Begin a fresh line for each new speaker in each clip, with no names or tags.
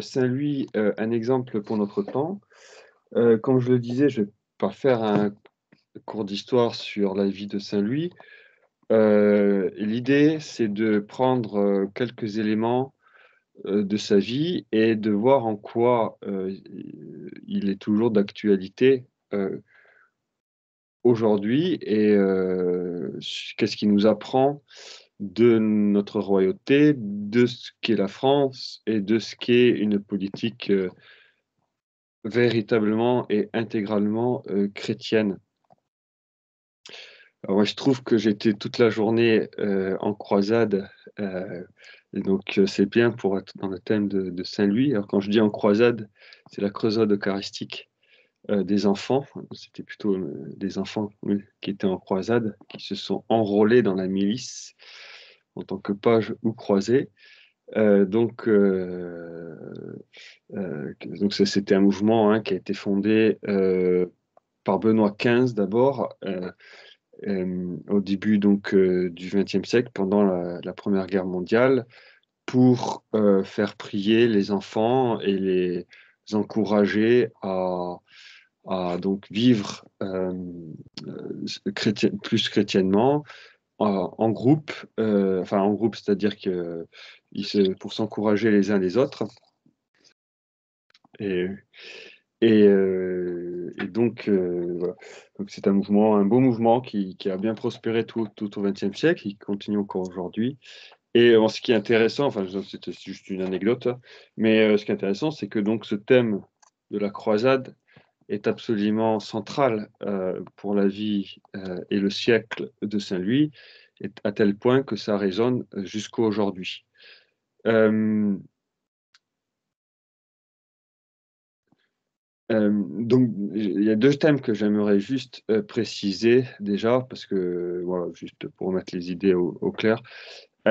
Saint-Louis, un exemple pour notre temps. Comme je le disais, je ne vais pas faire un cours d'histoire sur la vie de Saint-Louis. L'idée, c'est de prendre quelques éléments de sa vie et de voir en quoi il est toujours d'actualité aujourd'hui et qu'est-ce qui nous apprend de notre royauté, de ce qu'est la France et de ce qu'est une politique véritablement et intégralement chrétienne. Alors moi, je trouve que j'étais toute la journée en croisade, et donc c'est bien pour être dans le thème de Saint-Louis. Alors quand je dis en croisade, c'est la croisade eucharistique des enfants. C'était plutôt des enfants, oui, qui étaient en croisade, qui se sont enrôlés dans la milice en tant que pages ou croisés. Donc c'était un mouvement, hein, qui a été fondé par Benoît XV d'abord, au début donc du XXe siècle, pendant la Première Guerre mondiale, pour faire prier les enfants et les encourager à donc vivre plus chrétiennement, en groupe, enfin en groupe, c'est-à-dire que pour s'encourager les uns les autres. Et, et donc, voilà. Donc c'est un mouvement, un beau mouvement qui a bien prospéré tout au XXe siècle, qui continue encore aujourd'hui. Et ce qui est intéressant, enfin c'était juste une anecdote, hein, mais ce qui est intéressant, c'est que donc ce thème de la croisade est absolument central pour la vie et le siècle de Saint-Louis, à tel point que ça résonne jusqu'à aujourd'hui. Donc, il y a deux thèmes que j'aimerais juste préciser déjà, parce que, voilà, juste pour mettre les idées au clair,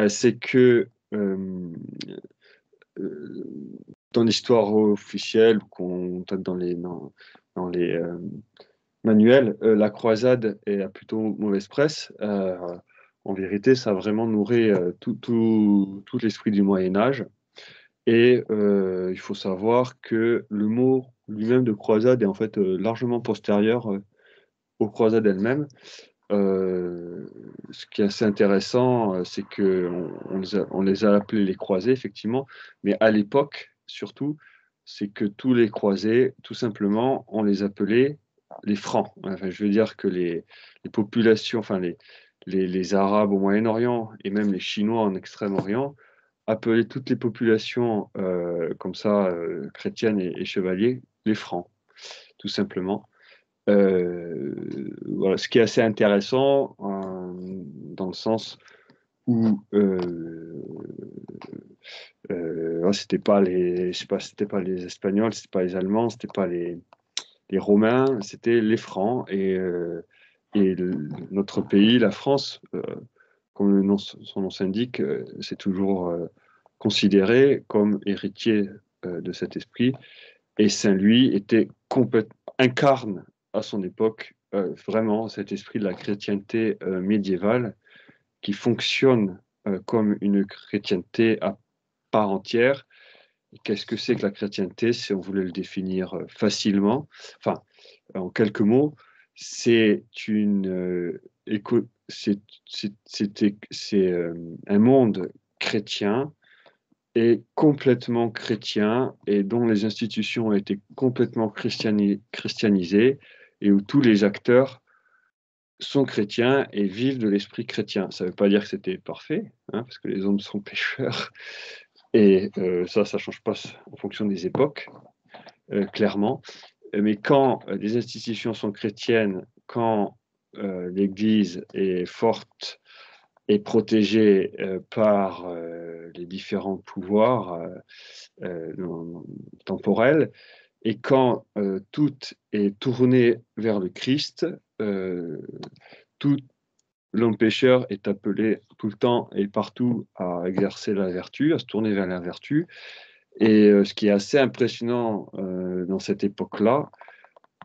c'est que euh, dans l'histoire officielle, qu'on tape dans les manuels, la croisade a plutôt mauvaise presse. En vérité, ça a vraiment nourri tout l'esprit du Moyen Âge. Et il faut savoir que le mot lui-même de croisade est en fait largement postérieur aux croisades elles-mêmes. Ce qui est assez intéressant, c'est on les a appelés les croisés, effectivement, mais à l'époque, surtout, c'est que tous les croisés, tout simplement, on les appelait les francs. Enfin, je veux dire que les populations, enfin les Arabes au Moyen-Orient et même les Chinois en Extrême-Orient appelaient toutes les populations comme ça, chrétiennes et chevaliers, les francs, tout simplement. Voilà, ce qui est assez intéressant dans le sens où c'était pas les, je sais pas, c'était pas les Espagnols, c'était pas les Allemands, c'était pas les Romains, c'était les Francs notre pays, la France, comme son nom s'indique, c'est toujours considéré comme héritier de cet esprit. Et Saint-Louis incarne à son époque vraiment cet esprit de la chrétienté médiévale qui fonctionne comme une chrétienté à part entière. Et qu'est-ce que c'est que la chrétienté, si on voulait le définir facilement, enfin, en quelques mots, c'est un monde chrétien est complètement chrétien et dont les institutions ont été complètement christianisées et où tous les acteurs sont chrétiens et vivent de l'esprit chrétien. Ça ne veut pas dire que c'était parfait, hein, parce que les hommes sont pécheurs et ça ne change pas en fonction des époques, clairement. Mais quand les institutions sont chrétiennes, quand l'Église est forte et protégée par les différents pouvoirs temporels, et quand tout est tourné vers le Christ, tout l'homme pécheur est appelé tout le temps et partout à exercer la vertu, à se tourner vers la vertu. Et ce qui est assez impressionnant dans cette époque-là,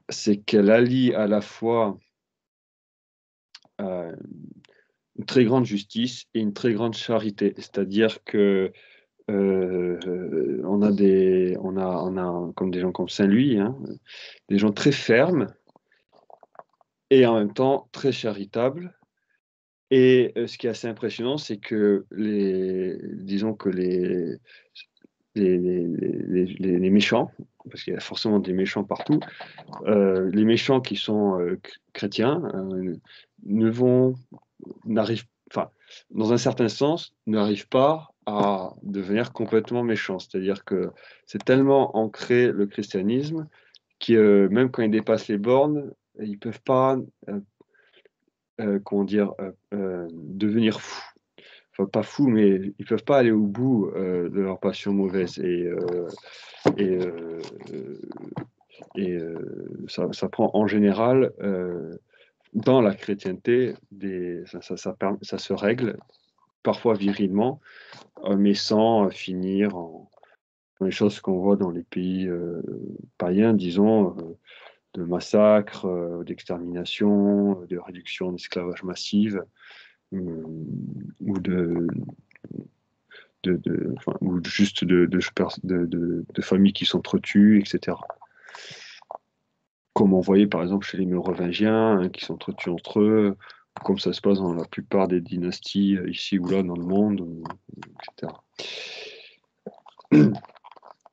c'est qu'elle allie à la fois euh, une très grande justice et une très grande charité. C'est-à-dire que on a comme des gens comme Saint-Louis, hein, des gens très fermes et en même temps très charitables. Et ce qui est assez impressionnant, c'est que disons que les méchants, parce qu'il y a forcément des méchants partout, les méchants qui sont chrétiens n'arrivent, enfin, dans un certain sens, n'arrivent pas à devenir complètement méchants. C'est-à-dire que c'est tellement ancré le christianisme que même quand ils dépassent les bornes, ils peuvent pas, comment dire, devenir fous. Enfin, pas fous, mais ils peuvent pas aller au bout de leur passion mauvaise. Et, ça prend en général, dans la chrétienté, ça se règle, parfois virilement, mais sans finir dans les choses qu'on voit dans les pays païens, disons, de massacres, d'extermination, de réduction d'esclavage massive, ou enfin, ou juste de familles qui s'entretuent, etc. Comme on voyait par exemple chez les Mérovingiens, hein, qui s'entretuent entre eux, comme ça se passe dans la plupart des dynasties ici ou là dans le monde, etc.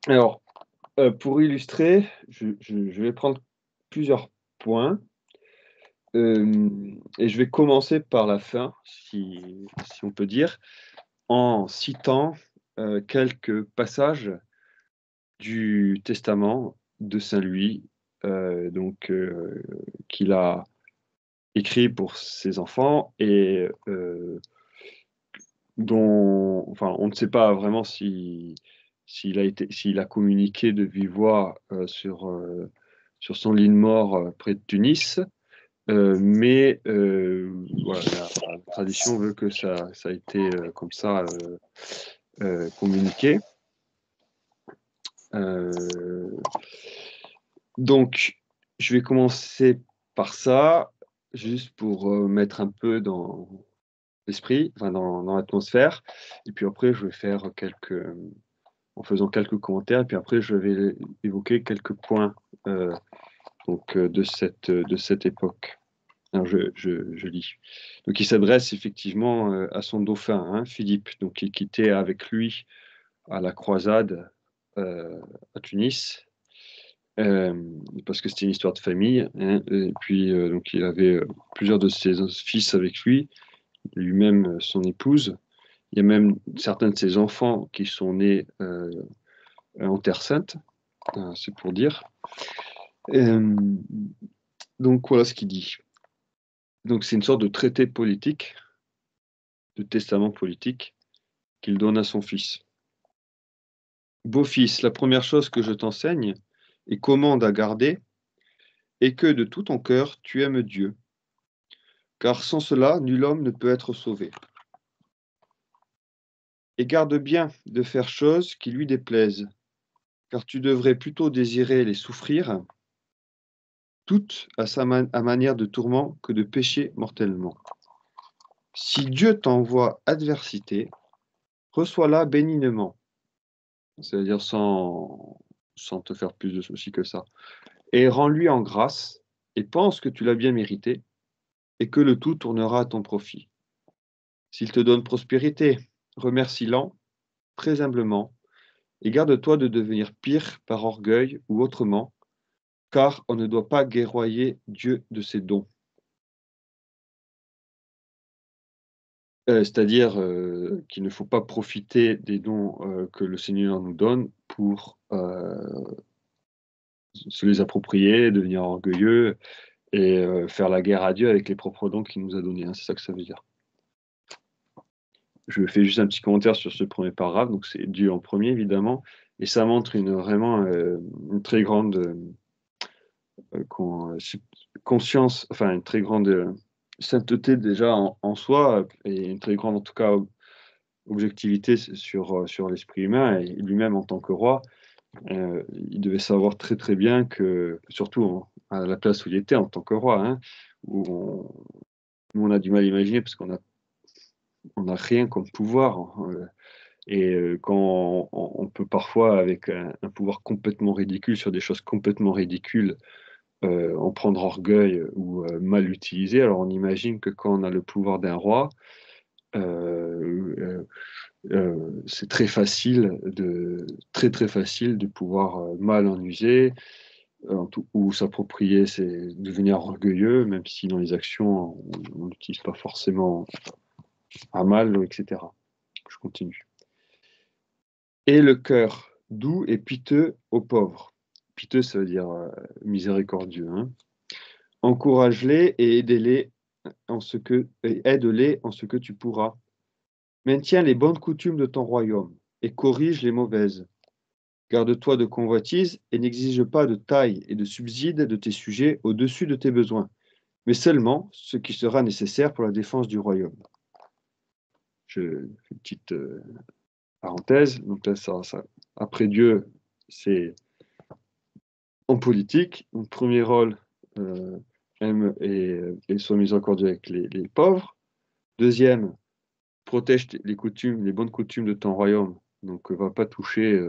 Alors, pour illustrer, je vais prendre plusieurs points, et je vais commencer par la fin, si on peut dire, en citant quelques passages du testament de Saint Louis, qu'il a écrit pour ses enfants et dont, enfin, on ne sait pas vraiment s'il a communiqué de vive voix sur son lit de mort près de Tunis, mais voilà, la tradition veut que ça a été comme ça communiqué. Donc, je vais commencer par ça, juste pour mettre un peu dans l'esprit, enfin dans l'atmosphère, et puis après je vais faire en faisant quelques commentaires, et puis après je vais évoquer quelques points de cette époque. Alors je lis. Donc il s'adresse effectivement à son dauphin, hein, Philippe, donc qui quittait avec lui à la croisade à Tunis, parce que c'était une histoire de famille, hein, et puis donc il avait plusieurs de ses fils avec lui, lui-même son épouse. Il y a même certains de ses enfants qui sont nés en Terre Sainte, c'est pour dire. Euh, donc voilà ce qu'il dit. Donc c'est une sorte de traité politique, de testament politique qu'il donne à son fils. Beau-fils, la première chose que je t'enseigne et commande à garder est que de tout ton cœur tu aimes Dieu, car sans cela nul homme ne peut être sauvé. Et garde bien de faire choses qui lui déplaisent, car tu devrais plutôt désirer les souffrir, toutes à manière de tourment que de pécher mortellement. Si Dieu t'envoie adversité, reçois-la bénignement, c'est-à-dire sans te faire plus de soucis que ça, et rends-lui en grâce, et pense que tu l'as bien mérité, et que le tout tournera à ton profit. S'il te donne prospérité, remercie-l'en très humblement, et garde-toi de devenir pire par orgueil ou autrement, car on ne doit pas guerroyer Dieu de ses dons. C'est-à-dire qu'il ne faut pas profiter des dons que le Seigneur nous donne pour se les approprier, devenir orgueilleux et faire la guerre à Dieu avec les propres dons qu'il nous a donnés, hein, c'est ça que ça veut dire. Je fais juste un petit commentaire sur ce premier paragraphe, donc c'est Dieu en premier évidemment, et ça montre vraiment une très grande conscience, enfin une très grande sainteté déjà en soi, et une très grande en tout cas objectivité sur l'esprit humain, et lui-même en tant que roi, il devait savoir très très bien que, surtout à la place où il était en tant que roi, hein, où nous on a du mal à imaginer parce qu'on a rien comme pouvoir, hein, Et quand on peut parfois, avec un pouvoir complètement ridicule, sur des choses complètement ridicules, en prendre orgueil ou mal l'utiliser, alors on imagine que quand on a le pouvoir d'un roi, c'est très très facile de pouvoir mal en user, ou s'approprier, c'est devenir orgueilleux, même si dans les actions, on n'utilise pas forcément à mal, etc. Je continue. Et le cœur doux et piteux aux pauvres. Piteux, ça veut dire miséricordieux. Hein. Encourage-les et aide-les aide-les en ce que tu pourras. Maintiens les bonnes coutumes de ton royaume et corrige les mauvaises. Garde-toi de convoitise et n'exige pas de taille et de subside de tes sujets au-dessus de tes besoins, mais seulement ce qui sera nécessaire pour la défense du royaume. Je fais une petite parenthèse. Donc là, après Dieu, c'est en politique. Mon premier rôle, aime et soit miséricordieux avec les pauvres. Deuxième, protège les bonnes coutumes de ton royaume. Donc, va pas toucher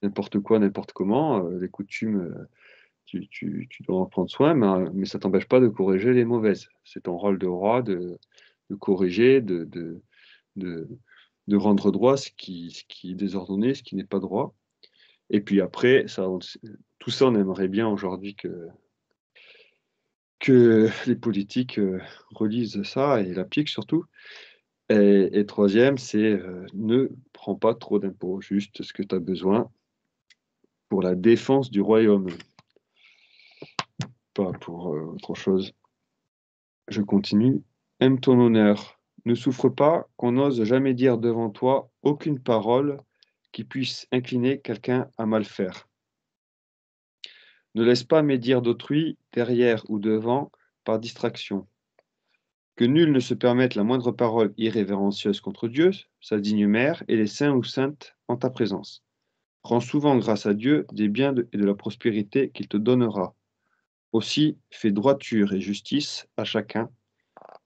n'importe quoi, n'importe comment. Les coutumes, tu dois en prendre soin, mais ça t'empêche pas de corriger les mauvaises. C'est ton rôle de roi de corriger, de, de rendre droit ce qui est désordonné, ce qui n'est pas droit. Et puis après, tout ça, on aimerait bien aujourd'hui que les politiques relisent ça et l'appliquent surtout. Et troisième, c'est ne prends pas trop d'impôts, juste ce que tu as besoin pour la défense du royaume, pas pour autre chose. Je continue. Aime ton honneur. Ne souffre pas qu'on n'ose jamais dire devant toi aucune parole qui puisse incliner quelqu'un à mal faire. Ne laisse pas médire d'autrui, derrière ou devant, par distraction. Que nul ne se permette la moindre parole irrévérencieuse contre Dieu, sa digne mère, et les saints ou saintes en ta présence. Rends souvent grâce à Dieu des biens et de la prospérité qu'il te donnera. Aussi, fais droiture et justice à chacun,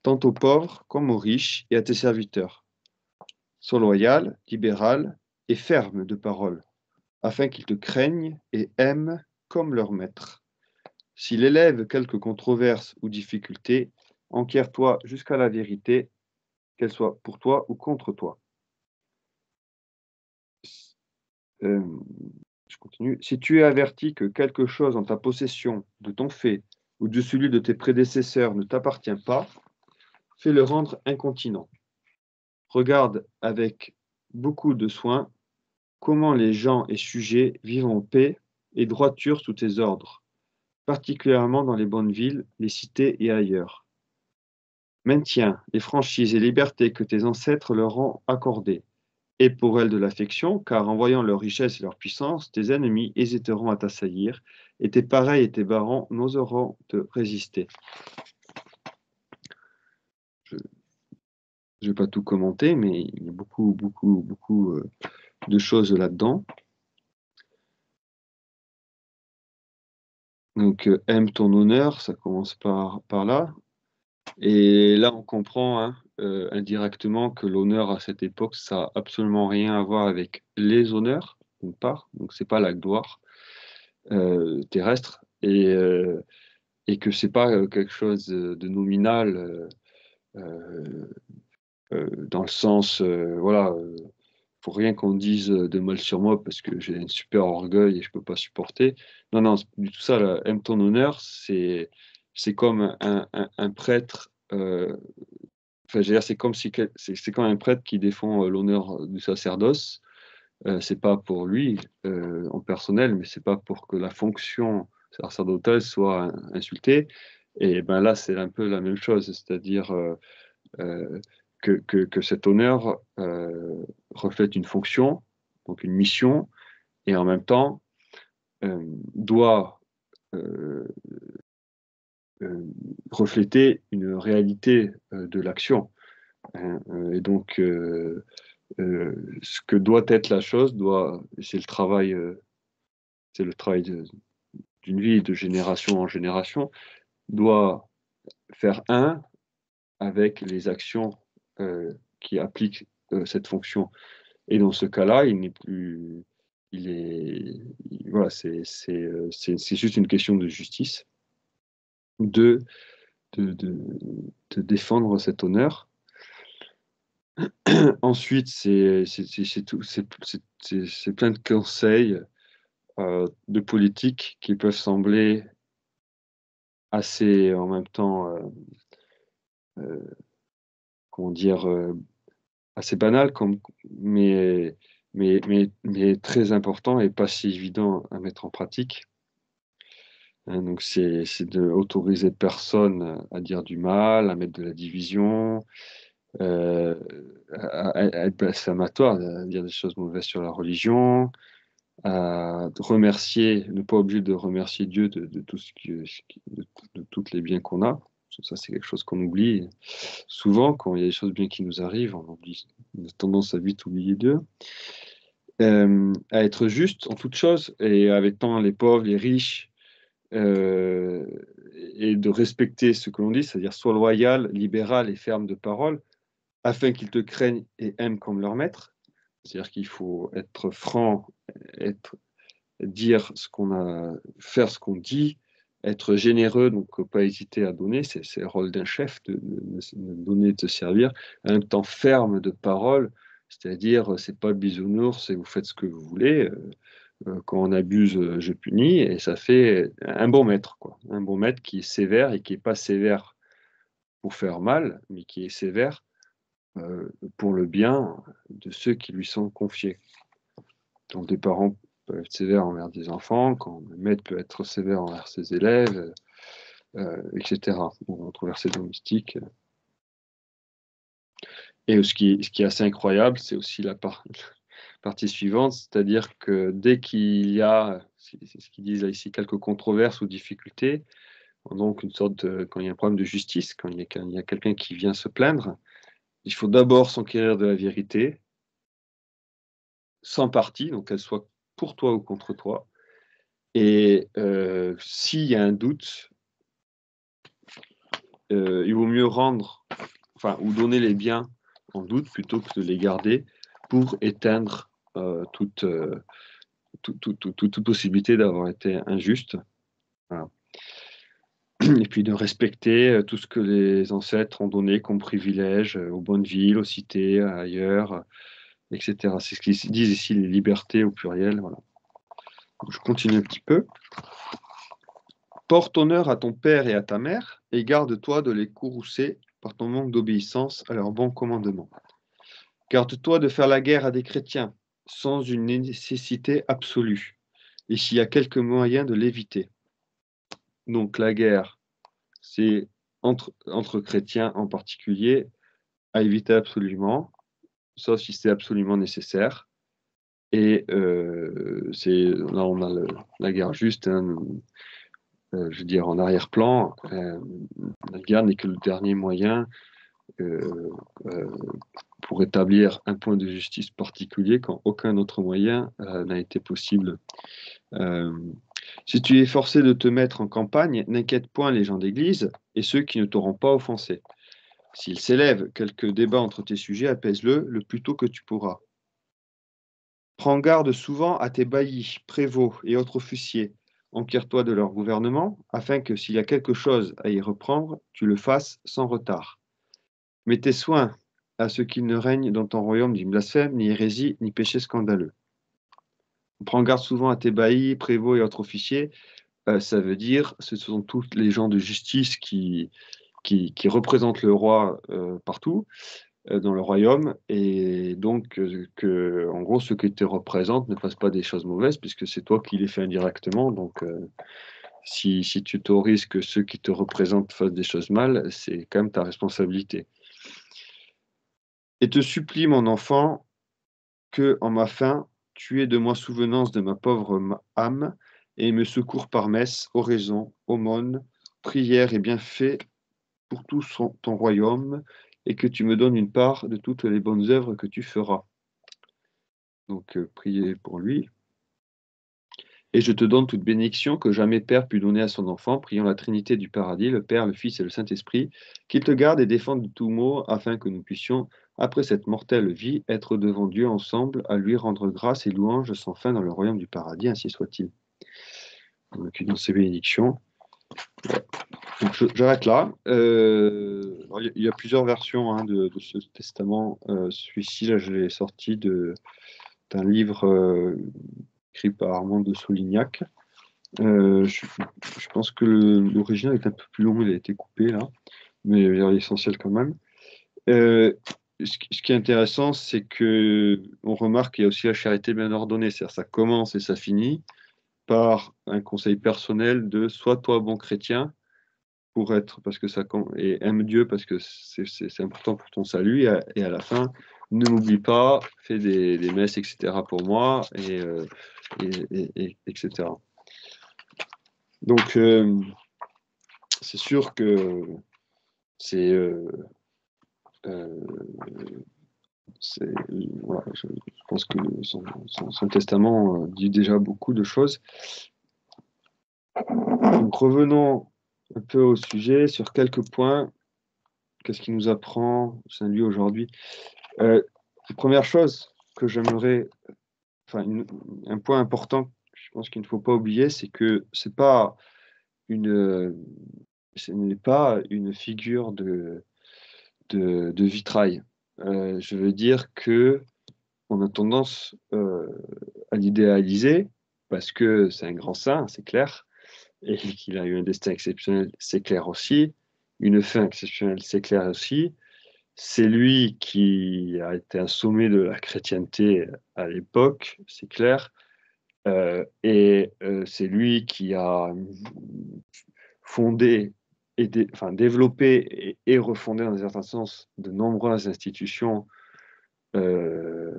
tant aux pauvres comme aux riches et à tes serviteurs. Sois loyal, libéral et ferme de parole, afin qu'ils te craignent et aiment comme leur maître. S'il élève quelque controverse ou difficulté, enquiers-toi jusqu'à la vérité, qu'elle soit pour toi ou contre toi. Euh, je continue. Si tu es averti que quelque chose en ta possession, de ton fait ou de celui de tes prédécesseurs ne t'appartient pas, fais-le rendre incontinent. Regarde avec beaucoup de soin comment les gens et sujets vivent en paix et droiture sous tes ordres, particulièrement dans les bonnes villes, les cités et ailleurs. Maintiens les franchises et libertés que tes ancêtres leur ont accordées, et pour elles de l'affection, car en voyant leur richesse et leur puissance, tes ennemis hésiteront à t'assaillir, et tes pareils et tes barons n'oseront te résister. Je ne vais pas tout commenter, mais il y a beaucoup de choses là-dedans. Donc, aime ton honneur, ça commence par là. Et là, on comprend indirectement que l'honneur à cette époque, ça n'a absolument rien à voir avec les honneurs, d'une part. Donc, c'est pas la gloire terrestre. Et que c'est pas quelque chose de nominal dans le sens, voilà, faut rien qu'on dise de mal sur moi parce que j'ai un super orgueil et je peux pas supporter. Non, non, c'est du tout ça. Là. Aime ton honneur, c'est comme un prêtre. Enfin, je veux dire, c'est comme si c'est comme un prêtre qui défend l'honneur du sacerdoce. C'est pas pour lui en personnel, mais c'est pas pour que la fonction sacerdotale soit insultée. Et ben là, c'est un peu la même chose, c'est-à-dire euh, que cet honneur reflète une fonction, donc une mission, et en même temps doit euh, refléter une réalité de l'action. Hein. Et donc, ce que doit être la chose, c'est le travail d'une vie de génération en génération, doit faire avec les actions qui appliquent cette fonction. Et dans ce cas-là, il n'est plus, voilà, c'est juste une question de justice de, de défendre cet honneur. Ensuite, c'est plein de conseils de politique qui peuvent sembler assez, en même temps, comment dire, assez banal, mais très important et pas si évident à mettre en pratique. Hein, donc, c'est d'autoriser personne à dire du mal, à mettre de la division, euh, à être blasphématoire, à dire des choses mauvaises sur la religion, à remercier, ne pas oublier de remercier Dieu de tout de tous les biens qu'on a. Ça, c'est quelque chose qu'on oublie souvent quand il y a des choses bien qui nous arrivent. On a tendance à vite oublier Dieu. À être juste en toutes choses et avec tant les pauvres, les riches, euh, et de respecter ce que l'on dit, c'est-à-dire sois loyal, libéral et ferme de parole, afin qu'ils te craignent et aiment comme leur maître. C'est-à-dire qu'il faut être franc, dire ce qu'on a, faire ce qu'on dit, être généreux, donc pas hésiter à donner, c'est le rôle d'un chef de donner, de se servir, en même temps ferme de parole, c'est-à-dire c'est pas le bisounours et vous faites ce que vous voulez. Quand on abuse, je punis, et ça fait un bon maître, quoi. Un bon maître qui est sévère et qui est pas sévère pour faire mal, mais qui est sévère pour le bien de ceux qui lui sont confiés. Donc des parents peuvent être sévères envers des enfants, quand le maître peut être sévère envers ses élèves, etc. Ou entre versets domestiques. Et ce qui est assez incroyable, c'est aussi la partie suivante, c'est-à-dire que dès qu'il y a, c'est ce qu'ils disent là ici, quelques controverses ou difficultés, donc une sorte quand il y a un problème de justice, quand il y a quelqu'un qui vient se plaindre, il faut d'abord s'enquérir de la vérité, sans parti, donc qu'elle soit pour toi ou contre toi. Et s'il y a un doute, il vaut mieux rendre, enfin, ou donner les biens en doute plutôt que de les garder pour éteindre toute possibilité d'avoir été injuste. Voilà. Et puis de respecter tout ce que les ancêtres ont donné comme privilège aux bonnes villes, aux cités, ailleurs, etc. C'est ce qu'ils disent ici, les libertés au pluriel. Voilà. Je continue un petit peu. Porte honneur à ton père et à ta mère, et garde-toi de les courroucer par ton manque d'obéissance à leurs bons commandements. Garde-toi de faire la guerre à des chrétiens, sans une nécessité absolue, et s'il y a quelque moyen de l'éviter. Donc la guerre, c'est entre chrétiens en particulier, à éviter absolument, sauf si c'est absolument nécessaire. Et là, on a la guerre juste, hein, je veux dire, en arrière-plan. La guerre n'est que le dernier moyen euh, euh, pour établir un point de justice particulier quand aucun autre moyen n'a été possible. Si tu es forcé de te mettre en campagne, n'inquiète point les gens d'église et ceux qui ne t'auront pas offensé. S'il s'élève quelque débat entre tes sujets, apaise-le le plus tôt que tu pourras. Prends garde souvent à tes baillis, prévôts et autres officiers. Enquiers-toi de leur gouvernement, afin que s'il y a quelque chose à y reprendre, tu le fasses sans retard. Mets tes soins à ce qu'il ne règne dans ton royaume ni blasphème, ni hérésie, ni péché scandaleux. Prends garde souvent à tes baillis, prévôts et autres officiers. Ça veut dire, ce sont tous les gens de justice qui représentent le roi partout dans le royaume, et donc en gros, ceux qui te représentent ne fassent pas des choses mauvaises, puisque c'est toi qui les fais indirectement. Donc, si tu t'autorises que ceux qui te représentent fassent des choses mal, c'est quand même ta responsabilité. Et te supplie, mon enfant, que, en ma faim, tu aies de moi souvenance de ma pauvre âme, et me secours par messe, oraison, aumône, prière et bienfait pour tout ton royaume, et que tu me donnes une part de toutes les bonnes œuvres que tu feras. Donc, priez pour lui. Et je te donne toute bénédiction que jamais Père put donner à son enfant, priant la Trinité du paradis, le Père, le Fils et le Saint-Esprit, qu'il te garde et défende de tout mot, afin que nous puissions après cette mortelle vie, être devant Dieu ensemble, à lui rendre grâce et louange sans fin dans le royaume du paradis, ainsi soit-il. Donc, dans ces bénédictions. Donc, j'arrête là. Il y a plusieurs versions hein, de ce testament. Celui-ci, là, je l'ai sorti d'un livre écrit par Armand de Solignac. Je pense que l'original est un peu plus long, il a été coupé là, mais il y a l'essentiel quand même. Ce qui est intéressant, c'est que on remarque qu'il y a aussi la charité bien ordonnée, c'est-à-dire ça commence et ça finit par un conseil personnel de sois toi bon chrétien pour être, parce que ça et aime Dieu parce que c'est important pour ton salut, et à la fin, ne m'oublie pas, fais des messes, etc. pour moi, etc. Donc, c'est sûr que c'est voilà, je pense que son testament dit déjà beaucoup de choses. Donc revenons un peu au sujet sur quelques points. Qu'est-ce qu'il nous apprend Saint-Louis aujourd'hui? Première chose que j'aimerais, enfin un point important, je pense qu'il ne faut pas oublier, c'est que ce n'est pas une figure de vitrail. Je veux dire que on a tendance à l'idéaliser parce que c'est un grand saint, c'est clair, et qu'il a eu un destin exceptionnel, c'est clair aussi. Une fin exceptionnelle, c'est clair aussi. C'est lui qui a été un sommet de la chrétienté à l'époque, c'est clair. C'est lui qui a fondé, développé et refondé dans un certain sens de nombreuses institutions euh,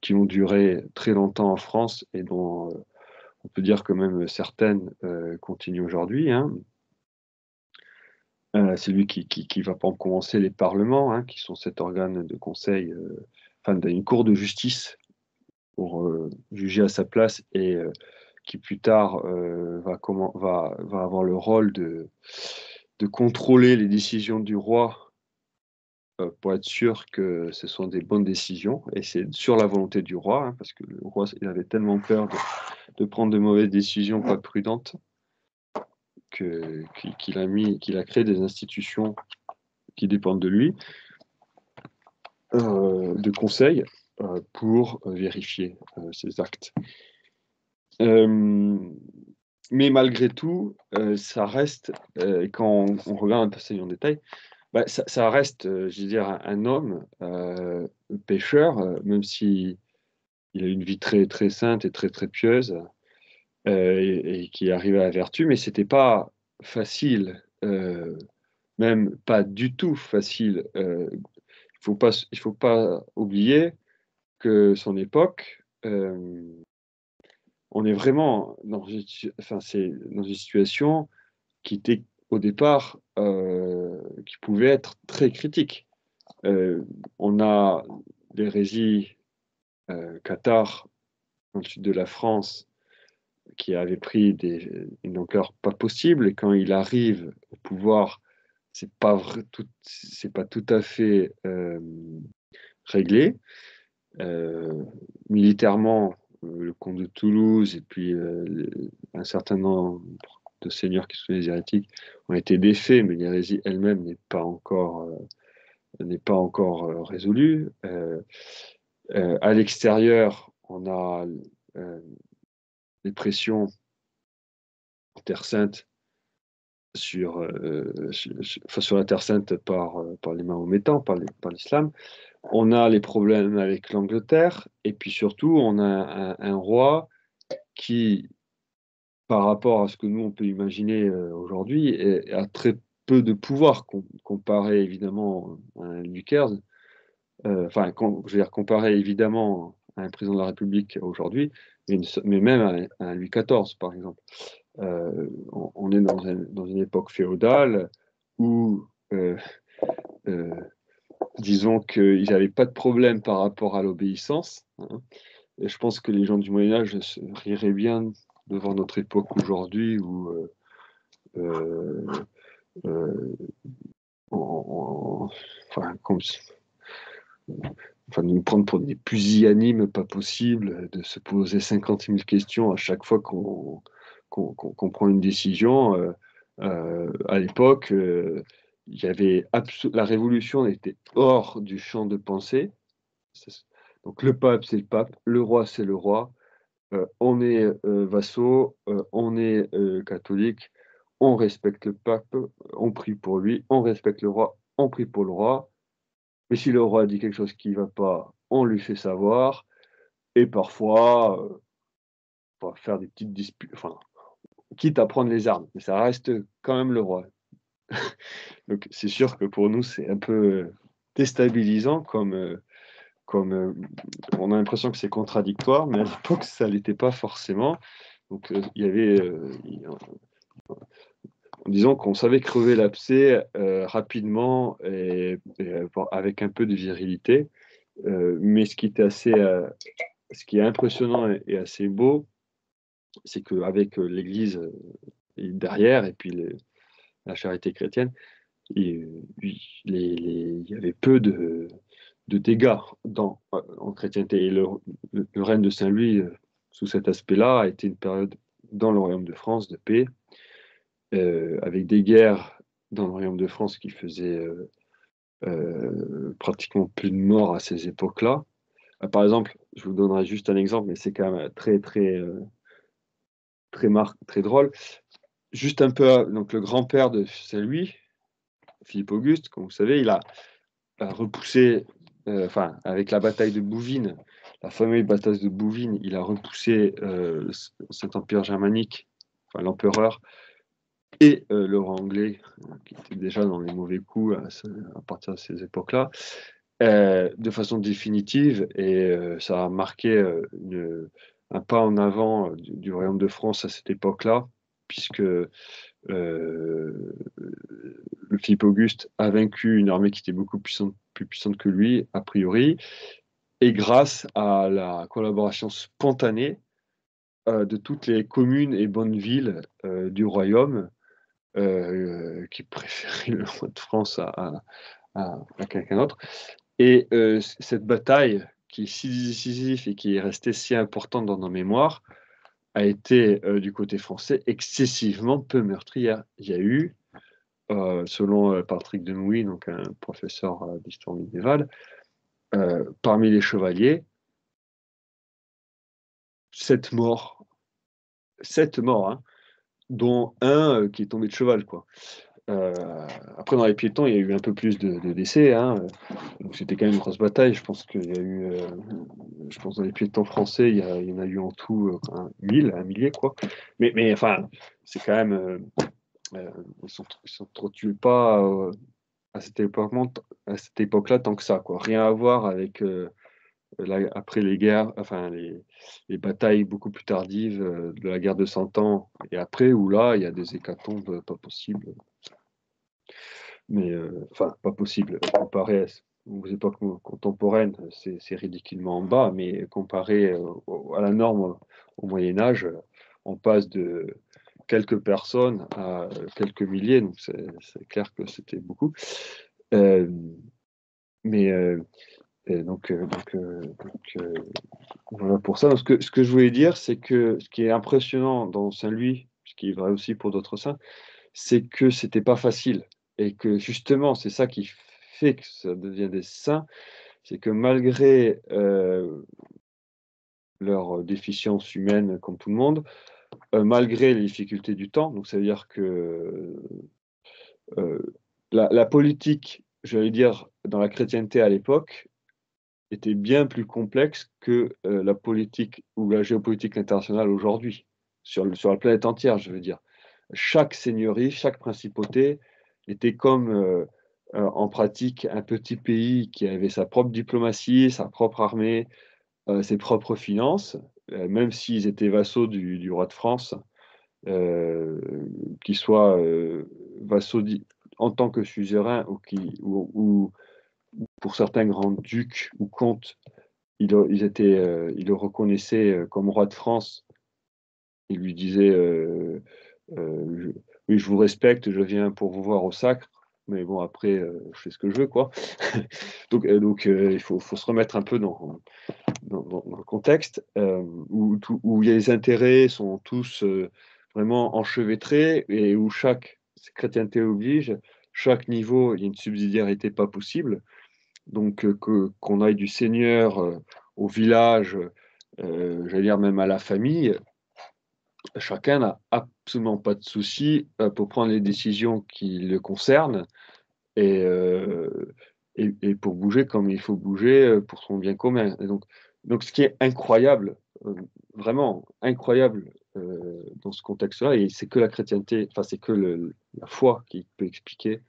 qui ont duré très longtemps en France et dont on peut dire que même certaines continuent aujourd'hui. Hein. C'est lui qui va commencer les parlements, hein, qui sont cet organe de conseil, d'une cour de justice pour juger à sa place et qui plus tard va avoir le rôle de contrôler les décisions du roi pour être sûr que ce sont des bonnes décisions. Et c'est sur la volonté du roi, hein, parce que le roi il avait tellement peur de prendre de mauvaises décisions pas prudentes qu'il a créé des institutions qui dépendent de lui, de conseil pour vérifier ces actes. Mais malgré tout, ça reste, quand on regarde un peu en détail, ça reste, je veux dire, un homme pécheur, même si il a une vie très, très sainte et très, très pieuse, et qui arrive à la vertu, mais c'était pas facile, même pas du tout facile. Il faut pas oublier que son époque, on est vraiment c'est dans une situation qui était au départ, qui pouvait être très critique. On a l'hérésie cathare dans le sud de la France qui avait pris une ampleur pas possible, et quand il arrive au pouvoir, c'est pas tout à fait réglé. Militairement, le comte de Toulouse et puis un certain nombre de seigneurs qui sont les hérétiques ont été défaits, mais l'hérésie elle-même n'est pas encore résolue. À l'extérieur, on a les pressions en Terre Sainte sur la Terre Sainte par les Mahométans, par l'islam. On a les problèmes avec l'Angleterre, et puis surtout, on a un roi qui, par rapport à ce que nous, on peut imaginer aujourd'hui, a très peu de pouvoir, comparé évidemment à un Louis XV, je veux dire, comparé évidemment à un président de la République aujourd'hui, mais même à un Louis XIV, par exemple. On est dans une époque féodale où, euh, disons qu'ils n'avaient pas de problème par rapport à l'obéissance. Hein. Et je pense que les gens du Moyen-Âge se riraient bien devant notre époque aujourd'hui où euh, euh, enfin, enfin, de nous prendre pour des pusillanimes pas possible, de se poser 50 000 questions à chaque fois qu'on prend une décision. À l'époque, il y avait la révolution était hors du champ de pensée. Donc le pape, c'est le pape, le roi, c'est le roi. On est vassaux, on est catholique, on respecte le pape, on prie pour lui, on respecte le roi, on prie pour le roi. Mais si le roi dit quelque chose qui ne va pas, on lui fait savoir. Et parfois, on va faire des petites disputes, enfin, quitte à prendre les armes, mais ça reste quand même le roi. Donc c'est sûr que pour nous, c'est un peu déstabilisant on a l'impression que c'est contradictoire, mais à l'époque, ça ne l'était pas forcément. Donc il y avait, disons qu'on savait crever l'abcès rapidement et avec un peu de virilité. Mais ce qui est impressionnant et assez beau, c'est qu'avec l'Église derrière et puis la charité chrétienne, il y avait peu de dégâts en chrétienté. Et le règne de Saint-Louis, sous cet aspect-là, a été une période dans le royaume de France de paix, avec des guerres dans le royaume de France qui faisaient pratiquement plus de morts à ces époques-là. Par exemple, je vous donnerai juste un exemple, mais c'est quand même très drôle. Juste un peu, donc le grand-père de Saint-Louis, Philippe Auguste, comme vous savez, il a repoussé, enfin, avec la bataille de Bouvines, la fameuse bataille de Bouvines, il a repoussé cet empire germanique, enfin l'empereur, et le roi anglais, qui était déjà dans les mauvais coups à partir de ces époques-là, de façon définitive, et ça a marqué un pas en avant du royaume de France à cette époque-là, puisque le Philippe Auguste a vaincu une armée qui était beaucoup plus puissante que lui, a priori, et grâce à la collaboration spontanée de toutes les communes et bonnes villes du royaume, qui préféraient le roi de France à quelqu'un d'autre. Et cette bataille, qui est si décisive et qui est restée si importante dans nos mémoires, a été, du côté français, excessivement peu meurtrière. Il y a eu, selon Patrick Denouilly, donc un professeur d'histoire médiévale, parmi les chevaliers, 7 morts. 7 morts, hein, dont un qui est tombé de cheval, quoi. Après, dans les piétons, il y a eu un peu plus de décès, hein, donc c'était quand même une grosse bataille. Je pense qu'il y a eu, je pense dans les piétons français, il y en a eu en tout 1 millier, quoi. Mais enfin, c'est quand même, ils s'entretuaient pas à cette époque-là tant que ça, quoi. Rien à voir avec après les guerres, enfin les batailles beaucoup plus tardives de la guerre de 100 ans et après, où là, il y a des hécatombes pas possibles. Mais enfin, pas possible. Comparé aux époques contemporaines, c'est ridiculement en bas, mais comparé à la norme au Moyen-Âge, on passe de quelques personnes à quelques milliers, donc c'est clair que c'était beaucoup. Euh, mais voilà pour ça. Donc, ce que je voulais dire, c'est que ce qui est impressionnant dans Saint-Louis, ce qui est vrai aussi pour d'autres saints, c'est que c'était pas facile et que justement, c'est ça qui fait que ça devient des saints, c'est que malgré leur déficience humaine comme tout le monde, malgré les difficultés du temps, donc ça veut dire que la politique, j'allais dire, dans la chrétienté à l'époque, était bien plus complexe que la politique ou la géopolitique internationale aujourd'hui, sur la planète entière, je veux dire. Chaque seigneurie, chaque principauté était comme en pratique un petit pays qui avait sa propre diplomatie, sa propre armée, ses propres finances, même s'ils étaient vassaux du roi de France, euh, qu'ils soient vassaux en tant que suzerains ou pour certains grands ducs ou comtes, ils le reconnaissaient comme roi de France. Ils lui disaient oui, je vous respecte, je viens pour vous voir au sacre, mais bon, après, je fais ce que je veux, quoi. Donc, il faut se remettre un peu dans le contexte, où il y a les intérêts sont tous, vraiment enchevêtrés et où chaque chrétienté oblige, chaque niveau, il y a une subsidiarité pas possible. Donc, qu'on aille du seigneur, au village, j'allais dire même à la famille, chacun n'a absolument pas de souci, pour prendre les décisions qui le concernent et pour bouger comme il faut bouger, pour son bien commun et donc ce qui est incroyable, vraiment incroyable, dans ce contexte-là et c'est que la chrétienté, enfin c'est que la foi qui peut expliquer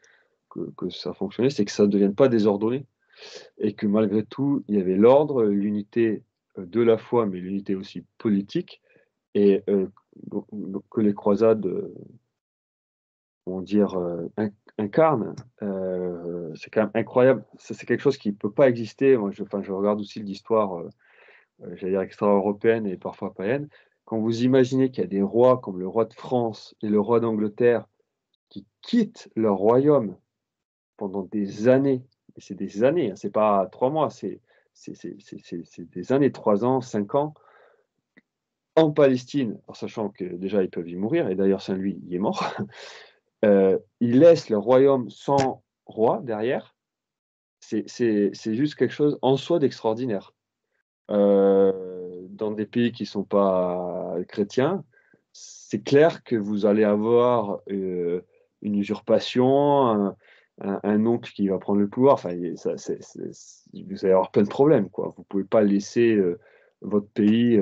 que ça fonctionnait, c'est que ça ne devienne pas désordonné et que malgré tout, il y avait l'ordre, l'unité, de la foi, mais l'unité aussi politique et donc que les croisades, comment dire, incarnent, c'est quand même incroyable. Ça, c'est quelque chose qui ne peut pas exister. Moi, je regarde aussi l'histoire, j'allais dire extra-européenne et parfois païenne. Quand vous imaginez qu'il y a des rois comme le roi de France et le roi d'Angleterre qui quittent leur royaume pendant des années, et c'est des années, hein, c'est pas 3 mois, c'est des années, 3 ans, 5 ans, en Palestine, en sachant que déjà ils peuvent y mourir et d'ailleurs Saint-Louis y est mort. Ils laissent le royaume sans roi derrière. C'est juste quelque chose en soi d'extraordinaire. Dans des pays qui sont pas chrétiens, c'est clair que vous allez avoir, une usurpation, un oncle qui va prendre le pouvoir, enfin et ça vous allez avoir plein de problèmes, quoi. Vous pouvez pas laisser, votre pays,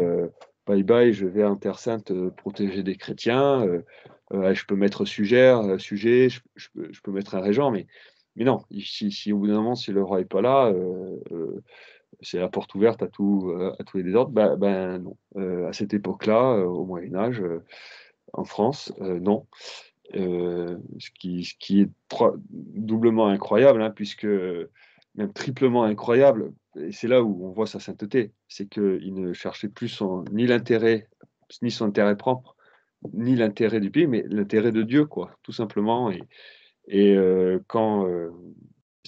bye bye, je vais en terre sainte, protéger des chrétiens, je peux mettre sujet, je peux mettre un régent, mais non, si au bout d'un moment, si le roi est pas là, c'est la porte ouverte à tous les désordres. Ben non. À cette époque-là, au Moyen Âge, en France, non. Ce qui est doublement incroyable, hein, puisque même triplement incroyable, et c'est là où on voit sa sainteté, c'est qu'il ne cherchait plus ni son intérêt propre, ni l'intérêt du pays, mais l'intérêt de Dieu, quoi, tout simplement. Ce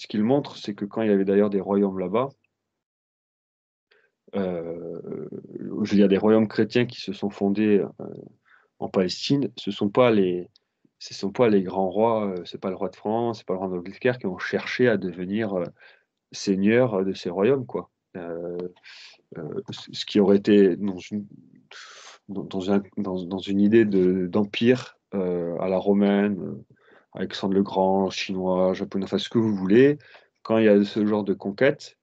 qu'il montre, c'est que quand il y avait d'ailleurs des royaumes là-bas, je veux dire des royaumes chrétiens qui se sont fondés, en Palestine, ce sont pas les grands rois, c'est pas le roi de France, c'est pas le roi d'Angleterre qui ont cherché à devenir, seigneurs, de ces royaumes, quoi. Ce qui aurait été dans une idée d'empire, à la romaine, Alexandre le Grand, chinois, japonais, enfin ce que vous voulez. Quand il y a ce genre de conquêtes